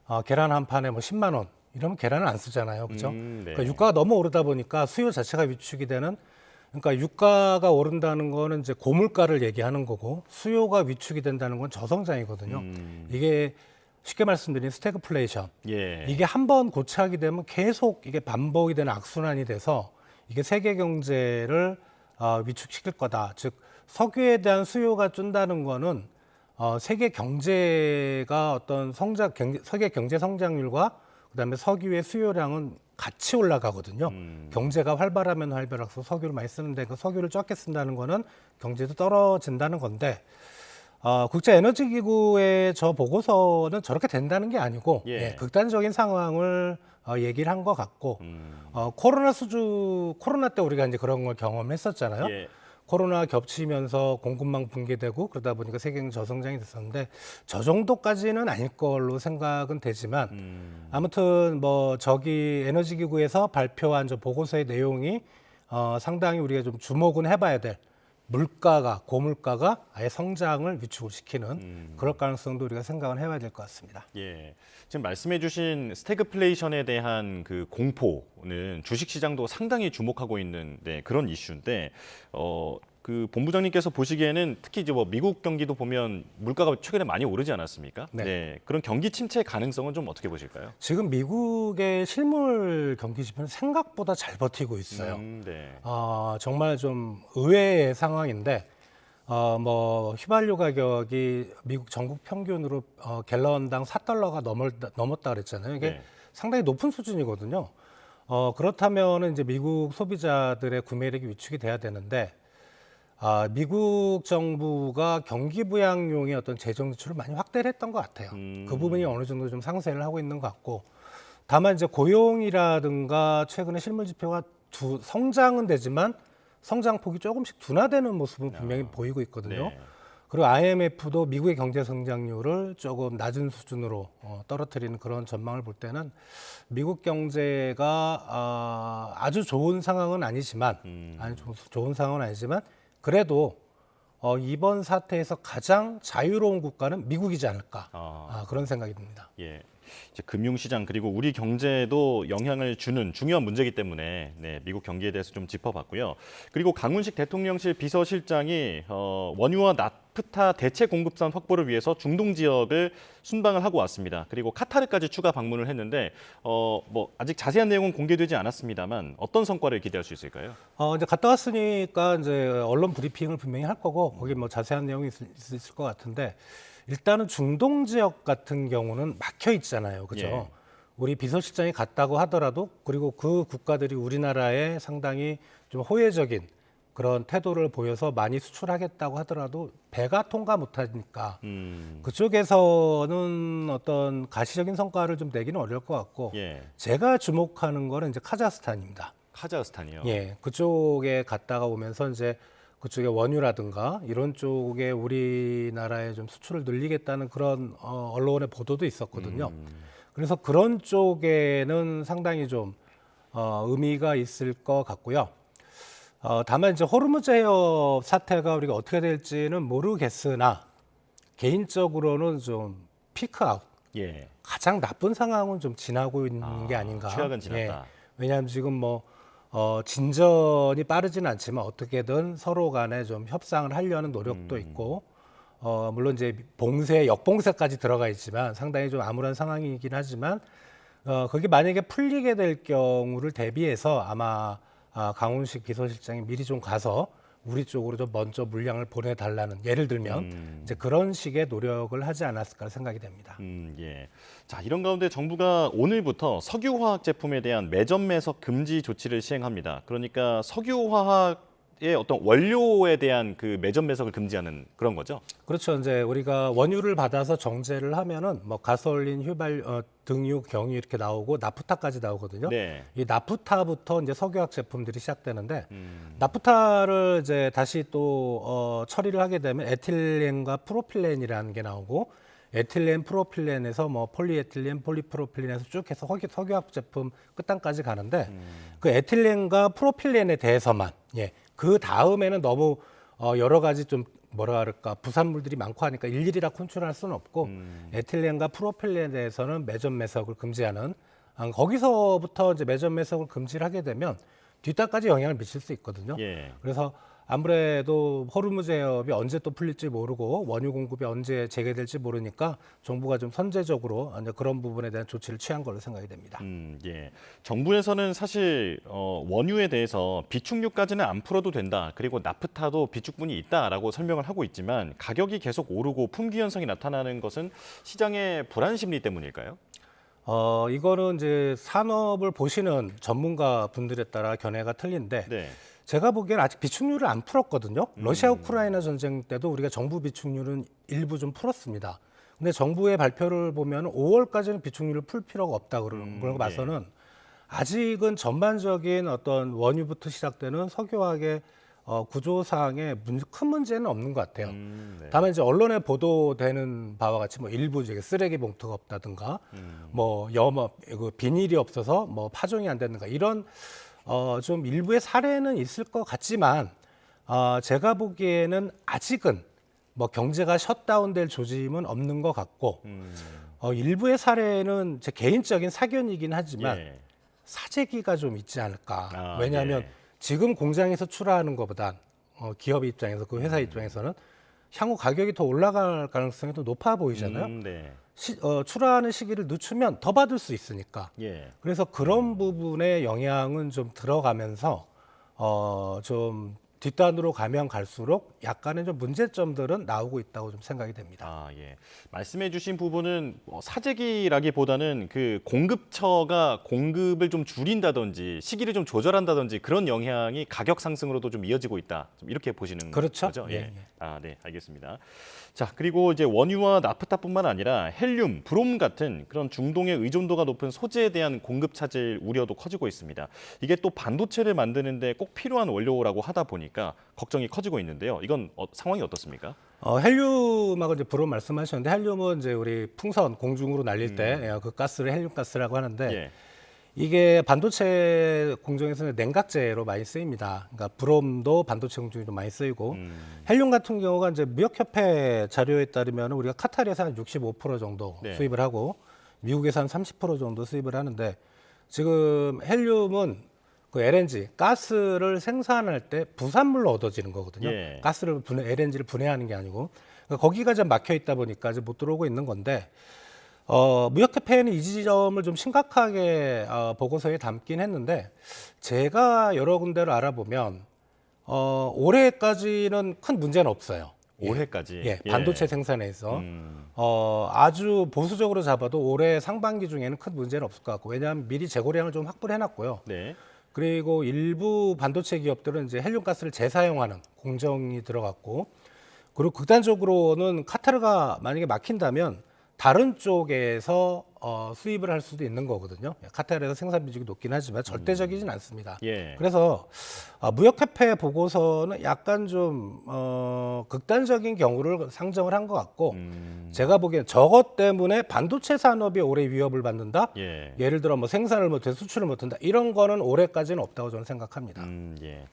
Speaker 14: 한 판에 뭐 10만 원 이러면 계란을 안 쓰잖아요, 그렇죠?
Speaker 8: 네.
Speaker 14: 그러니까 유가가 너무 오르다 보니까 수요 자체가 위축이 되는. 그러니까 유가가 오른다는 거는 이제 고물가를 얘기하는 거고 수요가 위축이 된다는 건 저성장이거든요. 이게 쉽게 말씀드리면 스태그플레이션.
Speaker 8: 예.
Speaker 14: 이게 한번 고착이 되면 계속 이게 반복이 되는 악순환이 돼서 이게 세계 경제를 위축시킬 거다. 즉 석유에 대한 수요가 준다는 거는 세계 경제가 어떤 세계 경제 성장률과 그다음에 석유의 수요량은 같이 올라가거든요. 경제가 활발하면 활발할수록 석유를 많이 쓰는데 그 석유를 적게 쓴다는 거는 경제도 떨어진다는 건데 국제에너지기구의 저 보고서는 저렇게 된다는 게 아니고
Speaker 8: 예.
Speaker 14: 극단적인 상황을 얘기를 한 것 같고 코로나 때 우리가 이제 그런 걸 경험했었잖아요.
Speaker 8: 예.
Speaker 14: 코로나 겹치면서 공급망 붕괴되고 그러다 보니까 세계 경제 저성장이 됐었는데 저 정도까지는 아닐 걸로 생각은 되지만 아무튼 뭐 저기 에너지기구에서 발표한 저 보고서의 내용이 상당히 우리가 좀 주목은 해봐야 될 물가가 고물가가 아예 성장을 위축을 시키는 그럴 가능성도 우리가 생각을 해봐야 될 것 같습니다.
Speaker 8: 예. 지금 말씀해주신 스태그플레이션에 대한 그 공포는 주식시장도 상당히 주목하고 있는 그런 이슈인데 그 본부장님께서 보시기에는 특히 이제 뭐 미국 경기도 보면 물가가 최근에 많이 오르지 않았습니까?
Speaker 14: 네.
Speaker 8: 그런 경기 침체 가능성은 좀 어떻게 보실까요?
Speaker 14: 지금 미국의 실물 경기 지표는 생각보다 잘 버티고 있어요.
Speaker 8: 네.
Speaker 14: 정말 좀 의외의 상황인데 뭐 휘발유 가격이 미국 전국 평균으로 갤런당 4달러가 넘었다 그랬잖아요. 이게
Speaker 8: 네.
Speaker 14: 상당히 높은 수준이거든요. 그렇다면 이제 미국 소비자들의 구매력이 위축이 돼야 되는데 미국 정부가 경기 부양용의 어떤 재정 지출을 많이 확대를 했던 것 같아요. 그 부분이 어느 정도 좀 상쇄를 하고 있는 것 같고, 다만 이제 고용이라든가 최근에 실물 지표가 성장은 되지만 성장폭이 조금씩 둔화되는 모습은 분명히 보이고 있거든요.
Speaker 8: 네.
Speaker 14: 그리고 IMF도 미국의 경제 성장률을 조금 낮은 수준으로 떨어뜨리는 그런 전망을 볼 때는 미국 경제가 아주 좋은 상황은 아니지만 좋은 상황은 아니지만 그래도 이번 사태에서 가장 자유로운 국가는 미국이지 않을까 그런 생각이 듭니다.
Speaker 8: 예. 이제 금융시장 그리고 우리 경제에도 영향을 주는 중요한 문제이기 때문에 미국 경기에 대해서 좀 짚어봤고요. 그리고 강훈식 대통령실 비서실장이 원유와 나프타 대체 공급선 확보를 위해서 중동 지역을 순방을 하고 왔습니다. 그리고 카타르까지 추가 방문을 했는데 뭐 아직 자세한 내용은 공개되지 않았습니다만 어떤 성과를 기대할 수 있을까요?
Speaker 14: 이제 갔다 왔으니까 이제 언론 브리핑을 분명히 할 거고 거기 뭐 자세한 내용이 있을 것 같은데. 일단은 중동 지역 같은 경우는 막혀 있잖아요. 그죠?
Speaker 8: 예.
Speaker 14: 우리 비서실장이 갔다고 하더라도 그리고 그 국가들이 우리나라에 상당히 좀 호혜적인 그런 태도를 보여서 많이 수출하겠다고 하더라도 배가 통과 못하니까 그쪽에서는 어떤 가시적인 성과를 좀 내기는 어려울 것 같고 제가 주목하는 거는 이제 카자흐스탄입니다.
Speaker 8: 카자흐스탄이요?
Speaker 14: 예, 그쪽에 갔다가 오면서 이제 그쪽에 원유라든가 이런 쪽에 우리나라에 좀 수출을 늘리겠다는 그런 언론의 보도도 있었거든요. 그래서 그런 쪽에는 상당히 좀 의미가 있을 것 같고요. 다만 이제 호르무즈 해협 사태가 우리가 어떻게 될지는 모르겠으나 개인적으로는 좀 피크아웃, 가장 나쁜 상황은 좀 지나고 있는 게 아닌가.
Speaker 8: 최악은 지났다.
Speaker 14: 왜냐하면 지금 뭐 진전이 빠르지는 않지만 어떻게든 서로 간에 좀 협상을 하려는 노력도 있고 물론 이제 역봉쇄까지 들어가 있지만 상당히 좀 암울한 상황이긴 하지만 그게 만약에 풀리게 될 경우를 대비해서 아마 강훈식 비서실장이 미리 좀 가서 우리 쪽으로 좀 먼저 물량을 보내달라는 예를 들면 이제 그런 식의 노력을 하지 않았을까 생각이 됩니다.
Speaker 8: 예. 자, 이런 가운데 정부가 오늘부터 석유화학 제품에 대한 매점 매석 금지 조치를 시행합니다. 그러니까 석유화학의 어떤 원료에 대한 그 매점 매석을 금지하는 그런 거죠?
Speaker 14: 그렇죠. 이제 우리가 원유를 받아서 정제를 하면은 뭐 가솔린, 휘발유, 등유, 경유 이렇게 나오고 나프타까지 나오거든요. 이 나프타부터 이제 석유화학 제품들이 시작되는데 나프타를 이제 다시 또 처리를 하게 되면 에틸렌과 프로필렌이라는 게 나오고 에틸렌, 프로필렌에서 뭐 폴리에틸렌, 폴리프로필렌에서 쭉 해서 석유화학 제품 끝단까지 가는데 그 에틸렌과 프로필렌에 대해서만 그 다음에는 너무 여러 가지 좀 뭐라 그럴까 부산물들이 많고 하니까 일일이 다 컨트롤할 수는 없고 에틸렌과 프로필렌에 대해서는 매점 매석을 금지하는 거기서부터 이제 매점 매석을 금지를 하게 되면 뒷단까지 영향을 미칠 수 있거든요. 그래서 아무래도 호르무즈 해협이 언제 또 풀릴지 모르고 원유 공급이 언제 재개될지 모르니까 정부가 좀 선제적으로 그런 부분에 대한 조치를 취한 걸로 생각이 됩니다.
Speaker 8: 예. 정부에서는 사실 원유에 대해서 비축유까지는 안 풀어도 된다. 그리고 나프타도 비축분이 있다라고 설명을 하고 있지만 가격이 계속 오르고 품귀 현상이 나타나는 것은 시장의 불안 심리 때문일까요?
Speaker 14: 이거는 이제 산업을 보시는 전문가 분들에 따라 견해가 틀린데 제가 보기에는 아직 비축률을 안 풀었거든요. 러시아 우크라이나 전쟁 때도 우리가 정부 비축률은 일부 좀 풀었습니다. 근데 정부의 발표를 보면 5월까지는 비축률을 풀 필요가 없다 그런 거 봐서는 아직은 전반적인 어떤 원유부터 시작되는 석유화학의 구조상에 큰 문제는 없는 것 같아요. 다만 이제 언론에 보도되는 바와 같이 뭐 일부 이제 쓰레기 봉투가 없다든가, 뭐 비닐이 없어서 뭐 파종이 안 되는가 이런 좀 일부의 사례는 있을 것 같지만 제가 보기에는 아직은 뭐 경제가 셧다운될 조짐은 없는 것 같고 일부의 사례는 제 개인적인 사견이긴 하지만 사재기가 좀 있지 않을까. 왜냐하면 지금 공장에서 출하하는 것보다 기업 입장에서 그 회사 입장에서는 향후 가격이 더 올라갈 가능성이 더 높아 보이잖아요. 출하하는 시기를 늦추면 더 받을 수 있으니까. 그래서 그런 부분에 영향은 좀 들어가면서 좀 뒷단으로 가면 갈수록 약간의 좀 문제점들은 나오고 있다고 좀 생각이 됩니다.
Speaker 8: 말씀해주신 부분은 사재기라기보다는 그 공급처가 공급을 좀 줄인다든지 시기를 좀 조절한다든지 그런 영향이 가격 상승으로도 좀 이어지고 있다. 좀 이렇게 보시는
Speaker 14: 그렇죠?
Speaker 8: 거죠? 네, 알겠습니다. 자, 그리고 이제 원유와 나프타뿐만 아니라 헬륨, 브롬 같은 그런 중동의 의존도가 높은 소재에 대한 공급 차질 우려도 커지고 있습니다. 이게 또 반도체를 만드는데 꼭 필요한 원료라고 하다 보니까 걱정이 커지고 있는데요. 이건 상황이 어떻습니까?
Speaker 14: 헬륨하고 이제 브롬 말씀하셨는데 헬륨은 이제 우리 풍선 공중으로 날릴 때 그 가스를 헬륨 가스라고 하는데 이게 반도체 공정에서는 냉각제로 많이 쓰입니다. 그러니까 브롬도 반도체 공정에 좀 많이 쓰이고 헬륨 같은 경우가 이제 무역협회 자료에 따르면 우리가 카타르에서 한 65% 정도 수입을 하고 미국에서 한 30% 정도 수입을 하는데 지금 헬륨은 그 LNG 가스를 생산할 때 부산물로 얻어지는 거거든요. 가스를 LNG를 분해하는 게 아니고 그러니까 거기가 좀 막혀 있다 보니까 이제 못 들어오고 있는 건데 무역협회는 이 지점을 좀 심각하게 보고서에 담긴 했는데 제가 여러 군데를 알아보면 올해까지는 큰 문제는 없어요.
Speaker 8: 올해까지?
Speaker 14: 반도체 생산에서 아주 보수적으로 잡아도 올해 상반기 중에는 큰 문제는 없을 것 같고 왜냐하면 미리 재고량을 좀 확보를 해놨고요. 그리고 일부 반도체 기업들은 이제 헬륨 가스를 재사용하는 공정이 들어갔고 그리고 극단적으로는 카타르가 만약에 막힌다면 다른 쪽에서 수입을 할 수도 있는 거거든요. 카타르에서 생산 비중이 높긴 하지만 절대적이진 않습니다. 그래서 무역협회 보고서는 약간 좀 극단적인 경우를 상정을 한 것 같고 제가 보기엔 저것 때문에 반도체 산업이 올해 위협을 받는다. 예를 들어 뭐 생산을 못해 수출을 못한다. 이런 거는 올해까지는 없다고 저는 생각합니다.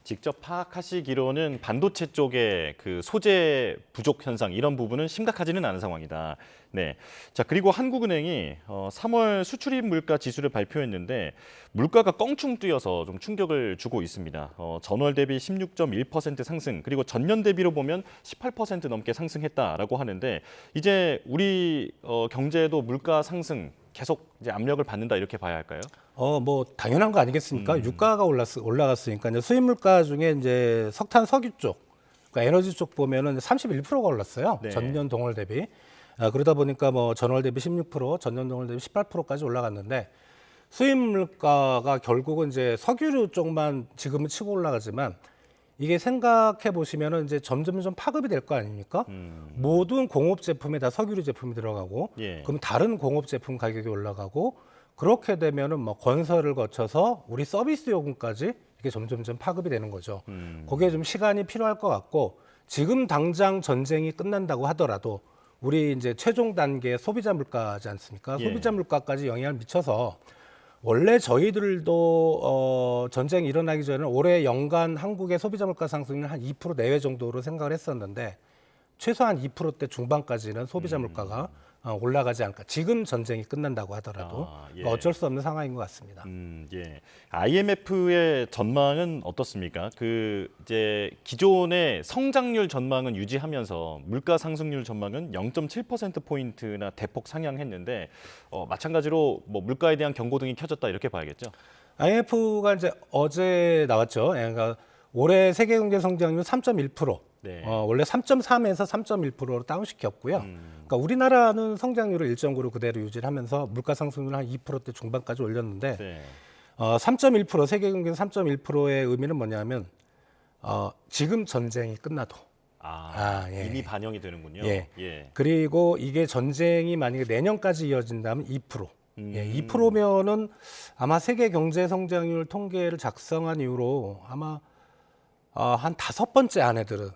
Speaker 8: 직접 파악하시기로는 반도체 쪽의 그 소재 부족 현상 이런 부분은 심각하지는 않은 상황이다. 자, 그리고 한국은행이 3월 수출입 물가 지수를 발표했는데 물가가 껑충 뛰어서 좀 충격을 주고 있습니다. 전월 대비 16.1% 상승, 그리고 전년 대비로 보면 18% 넘게 상승했다라고 하는데 이제 우리 경제에도 물가 상승 계속 이제 압력을 받는다 이렇게 봐야 할까요?
Speaker 14: 뭐 당연한 거 아니겠습니까? 유가가 올라갔으니까 이제 수입 물가 중에 이제 석탄, 석유 쪽, 그러니까 에너지 쪽 보면은 31%가 올랐어요. 전년 동월 대비. 그러다 보니까 뭐 전월 대비 16%, 전년 동월 대비 18%까지 올라갔는데 수입 물가가 결국은 이제 석유 쪽만 지금은 치고 올라가지만 이게 생각해 보시면은 이제 점점 좀 파급이 될 거 아닙니까? 모든 공업 제품에 다 석유류 제품이 들어가고 그럼 다른 공업 제품 가격이 올라가고 그렇게 되면은 뭐 건설을 거쳐서 우리 서비스 요금까지 이게 점점점 파급이 되는 거죠. 거기에 좀 시간이 필요할 것 같고 지금 당장 전쟁이 끝난다고 하더라도 우리 이제 최종 단계 소비자 물가지 않습니까? 소비자 물가까지 영향을 미쳐서 원래 저희들도 전쟁이 일어나기 전에 올해 연간 한국의 소비자 물가 상승은 한 2% 내외 정도로 생각을 했었는데 최소한 2%대 중반까지는 소비자 물가가 올라가지 않을까. 지금 전쟁이 끝난다고 하더라도 어쩔 수 없는 상황인 것 같습니다.
Speaker 8: IMF의 전망은 어떻습니까? 그 이제 기존의 성장률 전망은 유지하면서 물가 상승률 전망은 0.7% 포인트나 대폭 상향했는데 마찬가지로 뭐 물가에 대한 경고등이 켜졌다 이렇게 봐야겠죠.
Speaker 14: IMF가 이제 어제 나왔죠. 그러니까 올해 세계 경제 성장률 3.1%. 원래 3.3에서 3.1%로 다운시켰고요. 그러니까 우리나라는 성장률을 일정으로 그대로 유지를 하면서 물가 상승률을 한 2%대 중반까지 올렸는데 3.1% 세계 경제 3.1%의 의미는 뭐냐면 지금 전쟁이 끝나도 예.
Speaker 8: 이미 반영이 되는군요.
Speaker 14: 예.
Speaker 8: 예.
Speaker 14: 그리고 이게 전쟁이 만약에 내년까지 이어진다면 2%. 예, 2%면은 아마 세계 경제 성장률 통계를 작성한 이후로 아마 한 5번째 안에들은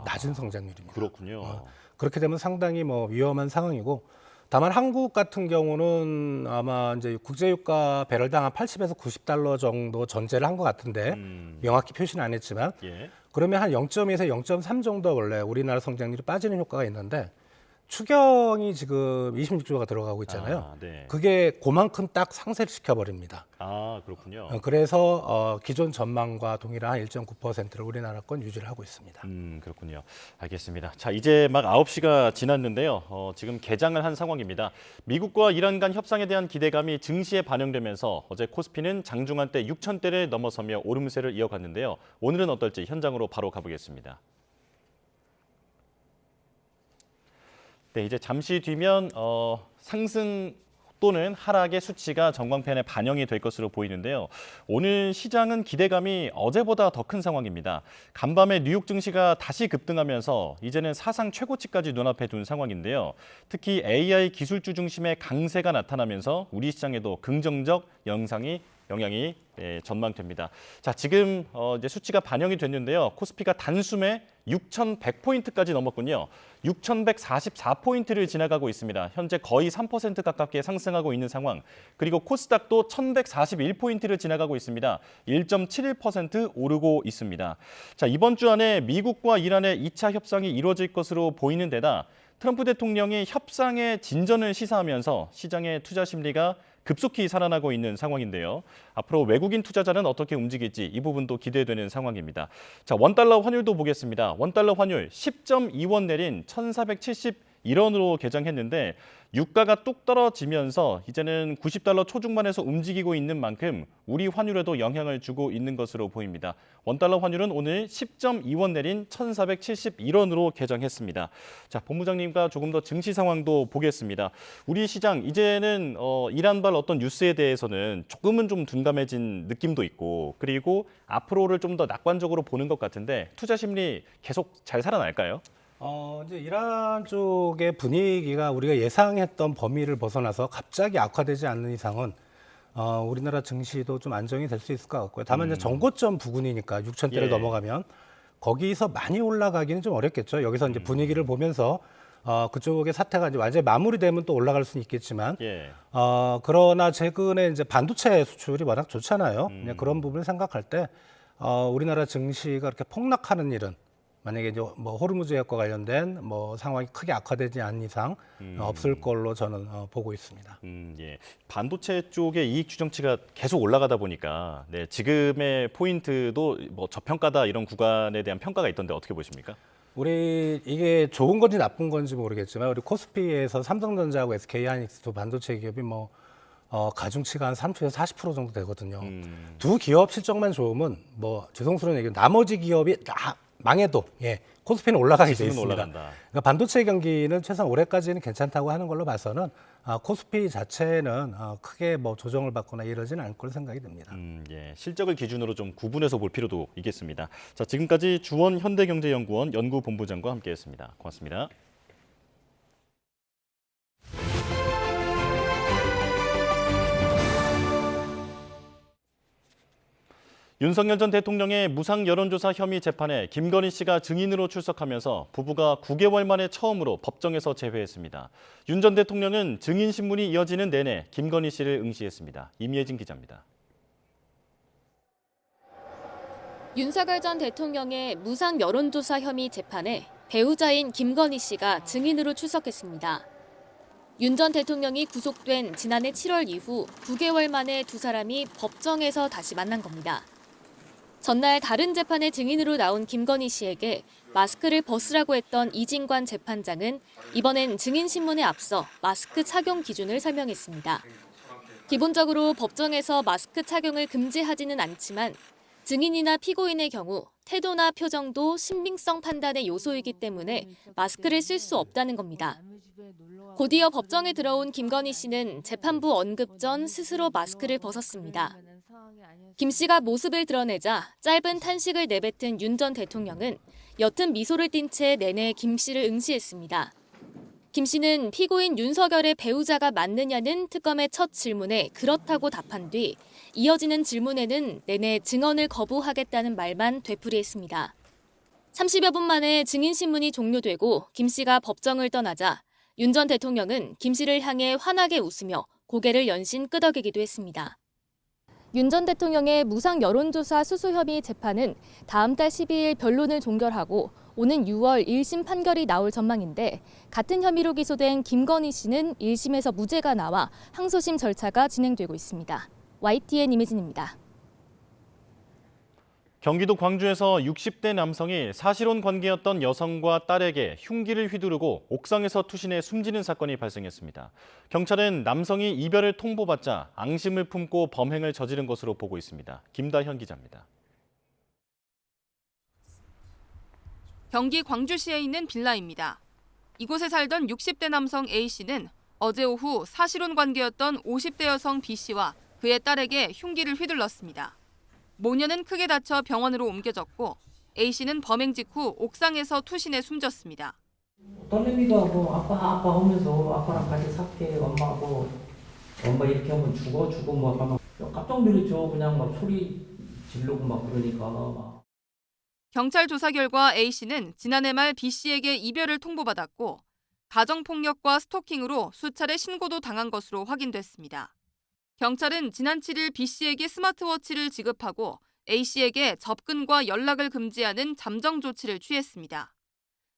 Speaker 14: 낮은 성장률입니다.
Speaker 8: 그렇군요.
Speaker 14: 그렇게 되면 상당히 뭐 위험한 상황이고, 다만 한국 같은 경우는 아마 이제 국제유가 배럴당 한 80에서 90달러 정도 전제를 한 것 같은데 명확히 표시는 안 했지만
Speaker 8: 예.
Speaker 14: 그러면 한 0.2에서 0.3 정도 원래 우리나라 성장률이 빠지는 효과가 있는데 추경이 지금 26조가 들어가고 있잖아요.
Speaker 8: 네.
Speaker 14: 그게 그만큼 딱 상쇄를 시켜버립니다.
Speaker 8: 그렇군요.
Speaker 14: 그래서 기존 전망과 동일한 1.9%를 우리나라 건 유지를 하고 있습니다.
Speaker 8: 그렇군요. 알겠습니다. 자, 이제 막 9시가 지났는데요. 지금 개장을 한 상황입니다. 미국과 이란 간 협상에 대한 기대감이 증시에 반영되면서 어제 코스피는 장중한때 6,000대를 넘어서며 오름세를 이어갔는데요. 오늘은 어떨지 현장으로 바로 가보겠습니다. 네, 이제 잠시 뒤면 상승 또는 하락의 수치가 전광판에 반영이 될 것으로 보이는데요. 오늘 시장은 기대감이 어제보다 더 큰 상황입니다. 간밤에 뉴욕 증시가 다시 급등하면서 이제는 사상 최고치까지 눈앞에 둔 상황인데요. 특히 AI 기술주 중심의 강세가 나타나면서 우리 시장에도 긍정적 영향이 전망됩니다. 자, 지금 이제 수치가 반영이 됐는데요. 코스피가 단숨에 6,100포인트까지 넘었군요. 6,144포인트를 지나가고 있습니다. 현재 거의 3% 가깝게 상승하고 있는 상황. 그리고 코스닥도 1,141포인트를 지나가고 있습니다. 1.71% 오르고 있습니다. 자, 이번 주 안에 미국과 이란의 2차 협상이 이루어질 것으로 보이는 데다 트럼프 대통령이 협상의 진전을 시사하면서 시장의 투자 심리가 급속히 살아나고 있는 상황인데요. 앞으로 외국인 투자자는 어떻게 움직일지 이 부분도 기대되는 상황입니다. 자, 원달러 환율도 보겠습니다. 원달러 환율 10.2원 내린 1,471원으로 개장했는데 유가가 뚝 떨어지면서 이제는 90달러 초중반에서 움직이고 있는 만큼 우리 환율에도 영향을 주고 있는 것으로 보입니다. 원달러 환율은 오늘 10.2원 내린 1,471원으로 개장했습니다. 자, 본부장님과 조금 더 증시 상황도 보겠습니다. 우리 시장 이제는 이란발 어떤 뉴스에 대해서는 조금은 좀 둔감해진 느낌도 있고, 그리고 앞으로를 좀 더 낙관적으로 보는 것 같은데 투자 심리 계속 잘 살아날까요?
Speaker 14: 이제 이란 쪽의 분위기가 우리가 예상했던 범위를 벗어나서 갑자기 악화되지 않는 이상은 우리나라 증시도 좀 안정이 될 수 있을 것 같고요. 다만 이제 정고점 부근이니까 6,000대를 넘어가면 거기서 많이 올라가기는 좀 어렵겠죠. 여기서 이제 분위기를 보면서 그쪽의 사태가 이제 완전히 마무리되면 또 올라갈 수는 있겠지만, 그러나 최근에 이제 반도체 수출이 워낙 좋잖아요. 그런 부분을 생각할 때 우리나라 증시가 그렇게 폭락하는 일은 만약에 이제 뭐 호르무즈 해협과 관련된 뭐 상황이 크게 악화되지 않는 이상 없을 걸로 저는 보고 있습니다.
Speaker 8: 예. 반도체 쪽의 이익 추정치가 계속 올라가다 보니까 지금의 포인트도 뭐 저평가다 이런 구간에 대한 평가가 있던데 어떻게 보십니까?
Speaker 14: 우리 이게 좋은 건지 나쁜 건지 모르겠지만 우리 코스피에서 삼성전자하고 SK하이닉스 두 반도체 기업이 뭐 가중치가 한 30에서 40% 정도 되거든요. 두 기업 실적만 좋으면 뭐 죄송스러운 얘기는 나머지 기업이 다 망해도 코스피는 올라가게 돼 있습니다. 그러니까 반도체 경기는 최소한 올해까지는 괜찮다고 하는 걸로 봐서는 코스피 자체는 크게 뭐 조정을 받거나 이러지는 않을 걸로 생각이 듭니다.
Speaker 8: 실적을 기준으로 좀 구분해서 볼 필요도 있겠습니다. 자, 지금까지 주원 현대경제연구원 연구본부장과 함께했습니다. 고맙습니다. 윤석열 전 대통령의 무상 여론조사 혐의 재판에 김건희 씨가 증인으로 출석하면서 부부가 9개월 만에 처음으로 법정에서 재회했습니다. 윤 전 대통령은 증인 신문이 이어지는 내내 김건희 씨를 응시했습니다. 임예진 기자입니다.
Speaker 13: 윤석열 전 대통령의 무상 여론조사 혐의 재판에 배우자인 김건희 씨가 증인으로 출석했습니다. 윤 전 대통령이 구속된 지난해 7월 이후 9개월 만에 두 사람이 법정에서 다시 만난 겁니다. 전날 다른 재판에 증인으로 나온 김건희 씨에게 마스크를 벗으라고 했던 이진관 재판장은 이번엔 증인 신문에 앞서 마스크 착용 기준을 설명했습니다. 기본적으로 법정에서 마스크 착용을 금지하지는 않지만 증인이나 피고인의 경우 태도나 표정도 신빙성 판단의 요소이기 때문에 마스크를 쓸 수 없다는 겁니다. 곧이어 법정에 들어온 김건희 씨는 재판부 언급 전 스스로 마스크를 벗었습니다. 김 씨가 모습을 드러내자 짧은 탄식을 내뱉은 윤 전 대통령은 옅은 미소를 띤 채 내내 김 씨를 응시했습니다. 김 씨는 피고인 윤석열의 배우자가 맞느냐는 특검의 첫 질문에 그렇다고 답한 뒤 이어지는 질문에는 내내 증언을 거부하겠다는 말만 되풀이했습니다. 30여 분 만에 증인신문이 종료되고 김 씨가 법정을 떠나자 윤 전 대통령은 김 씨를 향해 환하게 웃으며 고개를 연신 끄덕이기도 했습니다. 윤 전 대통령의 무상 여론조사 수수 혐의 재판은 다음 달 12일 변론을 종결하고 오는 6월 1심 판결이 나올 전망인데 같은 혐의로 기소된 김건희 씨는 1심에서 무죄가 나와 항소심 절차가 진행되고 있습니다. YTN 임혜진입니다.
Speaker 8: 경기도 광주에서 60대 남성이 사실혼 관계였던 여성과 딸에게 흉기를 휘두르고 옥상에서 투신해 숨지는 사건이 발생했습니다. 경찰은 남성이 이별을 통보받자 앙심을 품고 범행을 저지른 것으로 보고 있습니다. 김다현 기자입니다.
Speaker 15: 경기 광주시에 있는 빌라입니다. 이곳에 살던 60대 남성 A씨는 어제 오후 사실혼 관계였던 50대 여성 B씨와 그의 딸에게 흉기를 휘둘렀습니다. 모녀는 크게 다쳐 병원으로 옮겨졌고 A씨는 범행 직후 옥상에서 투신해 숨졌습니다.
Speaker 17: 딸내미가 뭐 아빠 하면서 아빠랑 같이 살게 엄마 이렇게 하면 죽어 뭐 아까 막 깜짝 놀랐죠. 그냥 막 소리 지르고 막 그러니까 막.
Speaker 15: 경찰 조사 결과 A씨는 지난해 말 B씨에게 이별을 통보받았고 가정폭력과 스토킹으로 수차례 신고도 당한 것으로 확인됐습니다. 경찰은 지난 7일 B씨에게 스마트워치를 지급하고 A씨에게 접근과 연락을 금지하는 잠정 조치를 취했습니다.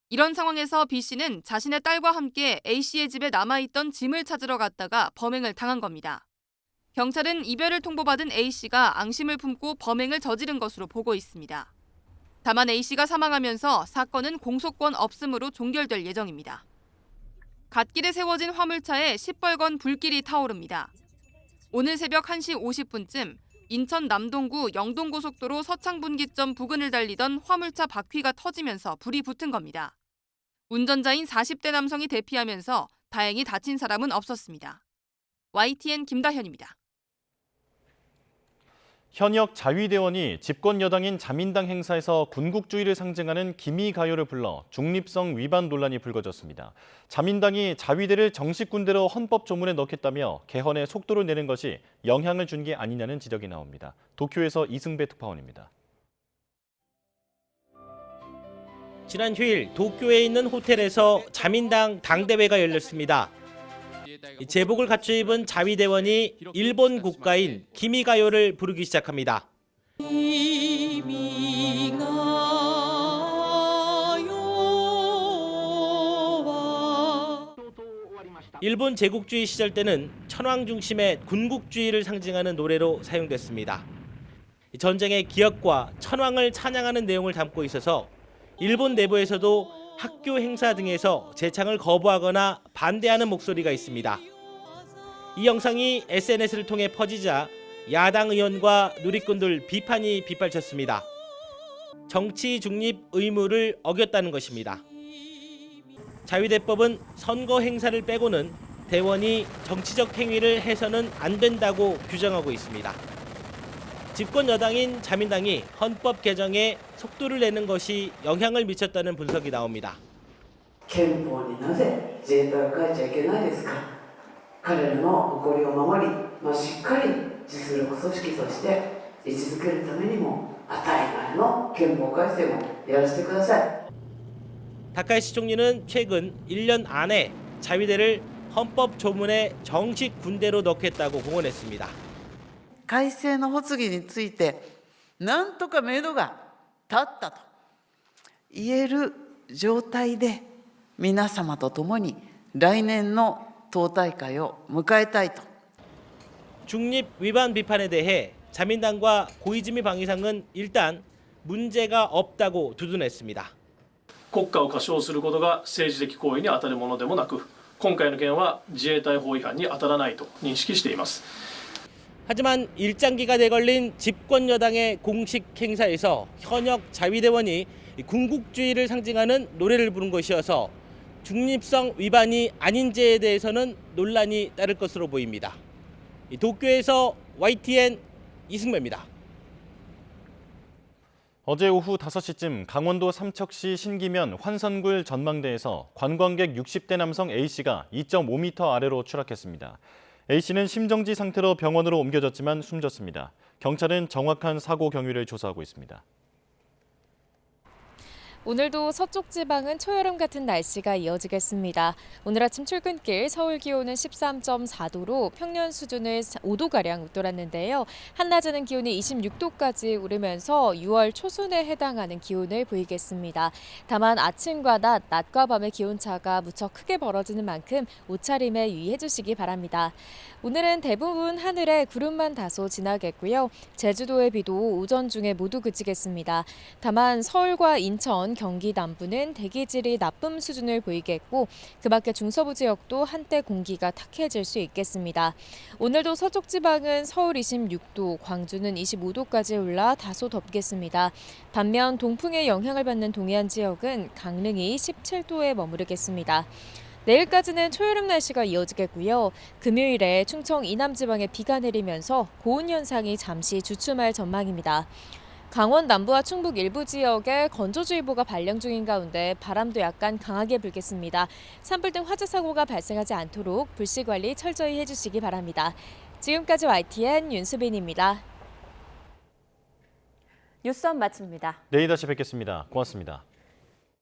Speaker 15: 이런 상황에서 B씨는 자신의 딸과 함께 A씨의 집에 남아있던 짐을 찾으러 갔다가 범행을 당한 겁니다. 경찰은 이별을 통보받은 A씨가 앙심을 품고 범행을 저지른 것으로 보고 있습니다. 다만 A씨가 사망하면서 사건은 공소권 없음으로 종결될 예정입니다. 갓길에 세워진 화물차에 시뻘건 불길이 타오릅니다. 오늘 새벽 1시 50분쯤 인천 남동구 영동고속도로 서창분기점 부근을 달리던 화물차 바퀴가 터지면서 불이 붙은 겁니다. 운전자인 40대 남성이 대피하면서 다행히 다친 사람은 없었습니다. YTN 김다현입니다.
Speaker 8: 현역 자위대원이 집권 여당인 자민당 행사에서 군국주의를 상징하는 기미가요를 불러 중립성 위반 논란이 불거졌습니다. 자민당이 자위대를 정식 군대로 헌법 조문에 넣겠다며 개헌에 속도를 내는 것이 영향을 준 게 아니냐는 지적이 나옵니다. 도쿄에서 이승배 특파원입니다.
Speaker 18: 지난 휴일 도쿄에 있는 호텔에서 자민당 당대회가 열렸습니다. 제복을 갖춰 입은 자위대원이 일본 국가인 기미가요를 부르기 시작합니다. 일본 제국주의 시절 때는 천황 중심의 군국주의를 상징하는 노래로 사용됐습니다. 전쟁의 기억과 천황을 찬양하는 내용을 담고 있어서 일본 내부에서도 학교 행사 등에서 제창을 거부하거나 반대하는 목소리가 있습니다. 이 영상이 SNS를 통해 퍼지자 야당 의원과 누리꾼들 비판이 빗발쳤습니다. 정치 중립 의무를 어겼다는 것입니다. 자위대법은 선거 행사를 빼고는 대원이 정치적 행위를 해서는 안 된다고 규정하고 있습니다. 집권 여당인 자민당이 헌법 개정에 속도를 내는 것이 영향을 미쳤다는 분석이 나옵니다.
Speaker 19: 憲法になぜ自衛隊を変えちゃいけないですか。彼らの誇りを守り、しっかり実力組織として位置づけるためにも当たり前の憲法改正もやらせてください。
Speaker 18: 다카이시 총리는 최근 1년 안에 자위대를 헌법 조문에 정식 군대로 넣겠다고 공언했습니다.
Speaker 19: 改正の発議についてなんとか目処が立ったと言える状態で皆様と共に来年の党大会を迎えたいと。
Speaker 18: 중립 위반 비판에 대해 자민당과 고이즈미 방위상은 일단 문제가 없다고 두둔했습니다.
Speaker 21: 国家を過小することが政治的行為に当たるものでもなく、今回の件は自衛隊法違反に当たらないと認識しています。
Speaker 18: 하지만 일장기가 되걸린 집권 여당의 공식 행사에서 현역 자위대원이 군국주의를 상징하는 노래를 부른 것이어서 중립성 위반이 아닌지에 대해서는 논란이 따를 것으로 보입니다. 도쿄에서 YTN 이승배입니다.
Speaker 8: 어제 오후 5시쯤 강원도 삼척시 신기면 환선굴 전망대에서 관광객 60대 남성 A씨가 2.5m 아래로 추락했습니다. A씨는 심정지 상태로 병원으로 옮겨졌지만 숨졌습니다. 경찰은 정확한 사고 경위를 조사하고 있습니다.
Speaker 10: 오늘도 서쪽 지방은 초여름 같은 날씨가 이어지겠습니다. 오늘 아침 출근길 서울 기온은 13.4도로 평년 수준을 5도가량 웃돌았는데요. 한낮에는 기온이 26도까지 오르면서 6월 초순에 해당하는 기온을 보이겠습니다. 다만 아침과 낮과 밤의 기온차가 무척 크게 벌어지는 만큼 옷차림에 유의해 주시기 바랍니다. 오늘은 대부분 하늘에 구름만 다소 지나겠고요. 제주도의 비도 오전 중에 모두 그치겠습니다. 다만 서울과 인천, 경기 남부는 대기질이 나쁨 수준을 보이겠고 그 밖에 중서부 지역도 한때 공기가 탁해질 수 있겠습니다. 오늘도 서쪽 지방은 서울 26도, 광주는 25도까지 올라 다소 덥겠습니다. 반면 동풍의 영향을 받는 동해안 지역은 강릉이 17도에 머무르겠습니다. 내일까지는 초여름 날씨가 이어지겠고요. 금요일에 충청 이남 지방에 비가 내리면서 고온 현상이 잠시 주춤할 전망입니다. 강원 남부와 충북 일부 지역에 건조주의보가 발령 중인 가운데 바람도 약간 강하게 불겠습니다. 산불 등 화재 사고가 발생하지 않도록 불씨 관리 철저히 해주시기 바랍니다. 지금까지 YTN 윤수빈입니다.
Speaker 1: 뉴스업 마칩니다.
Speaker 8: 내일 다시 뵙겠습니다. 고맙습니다.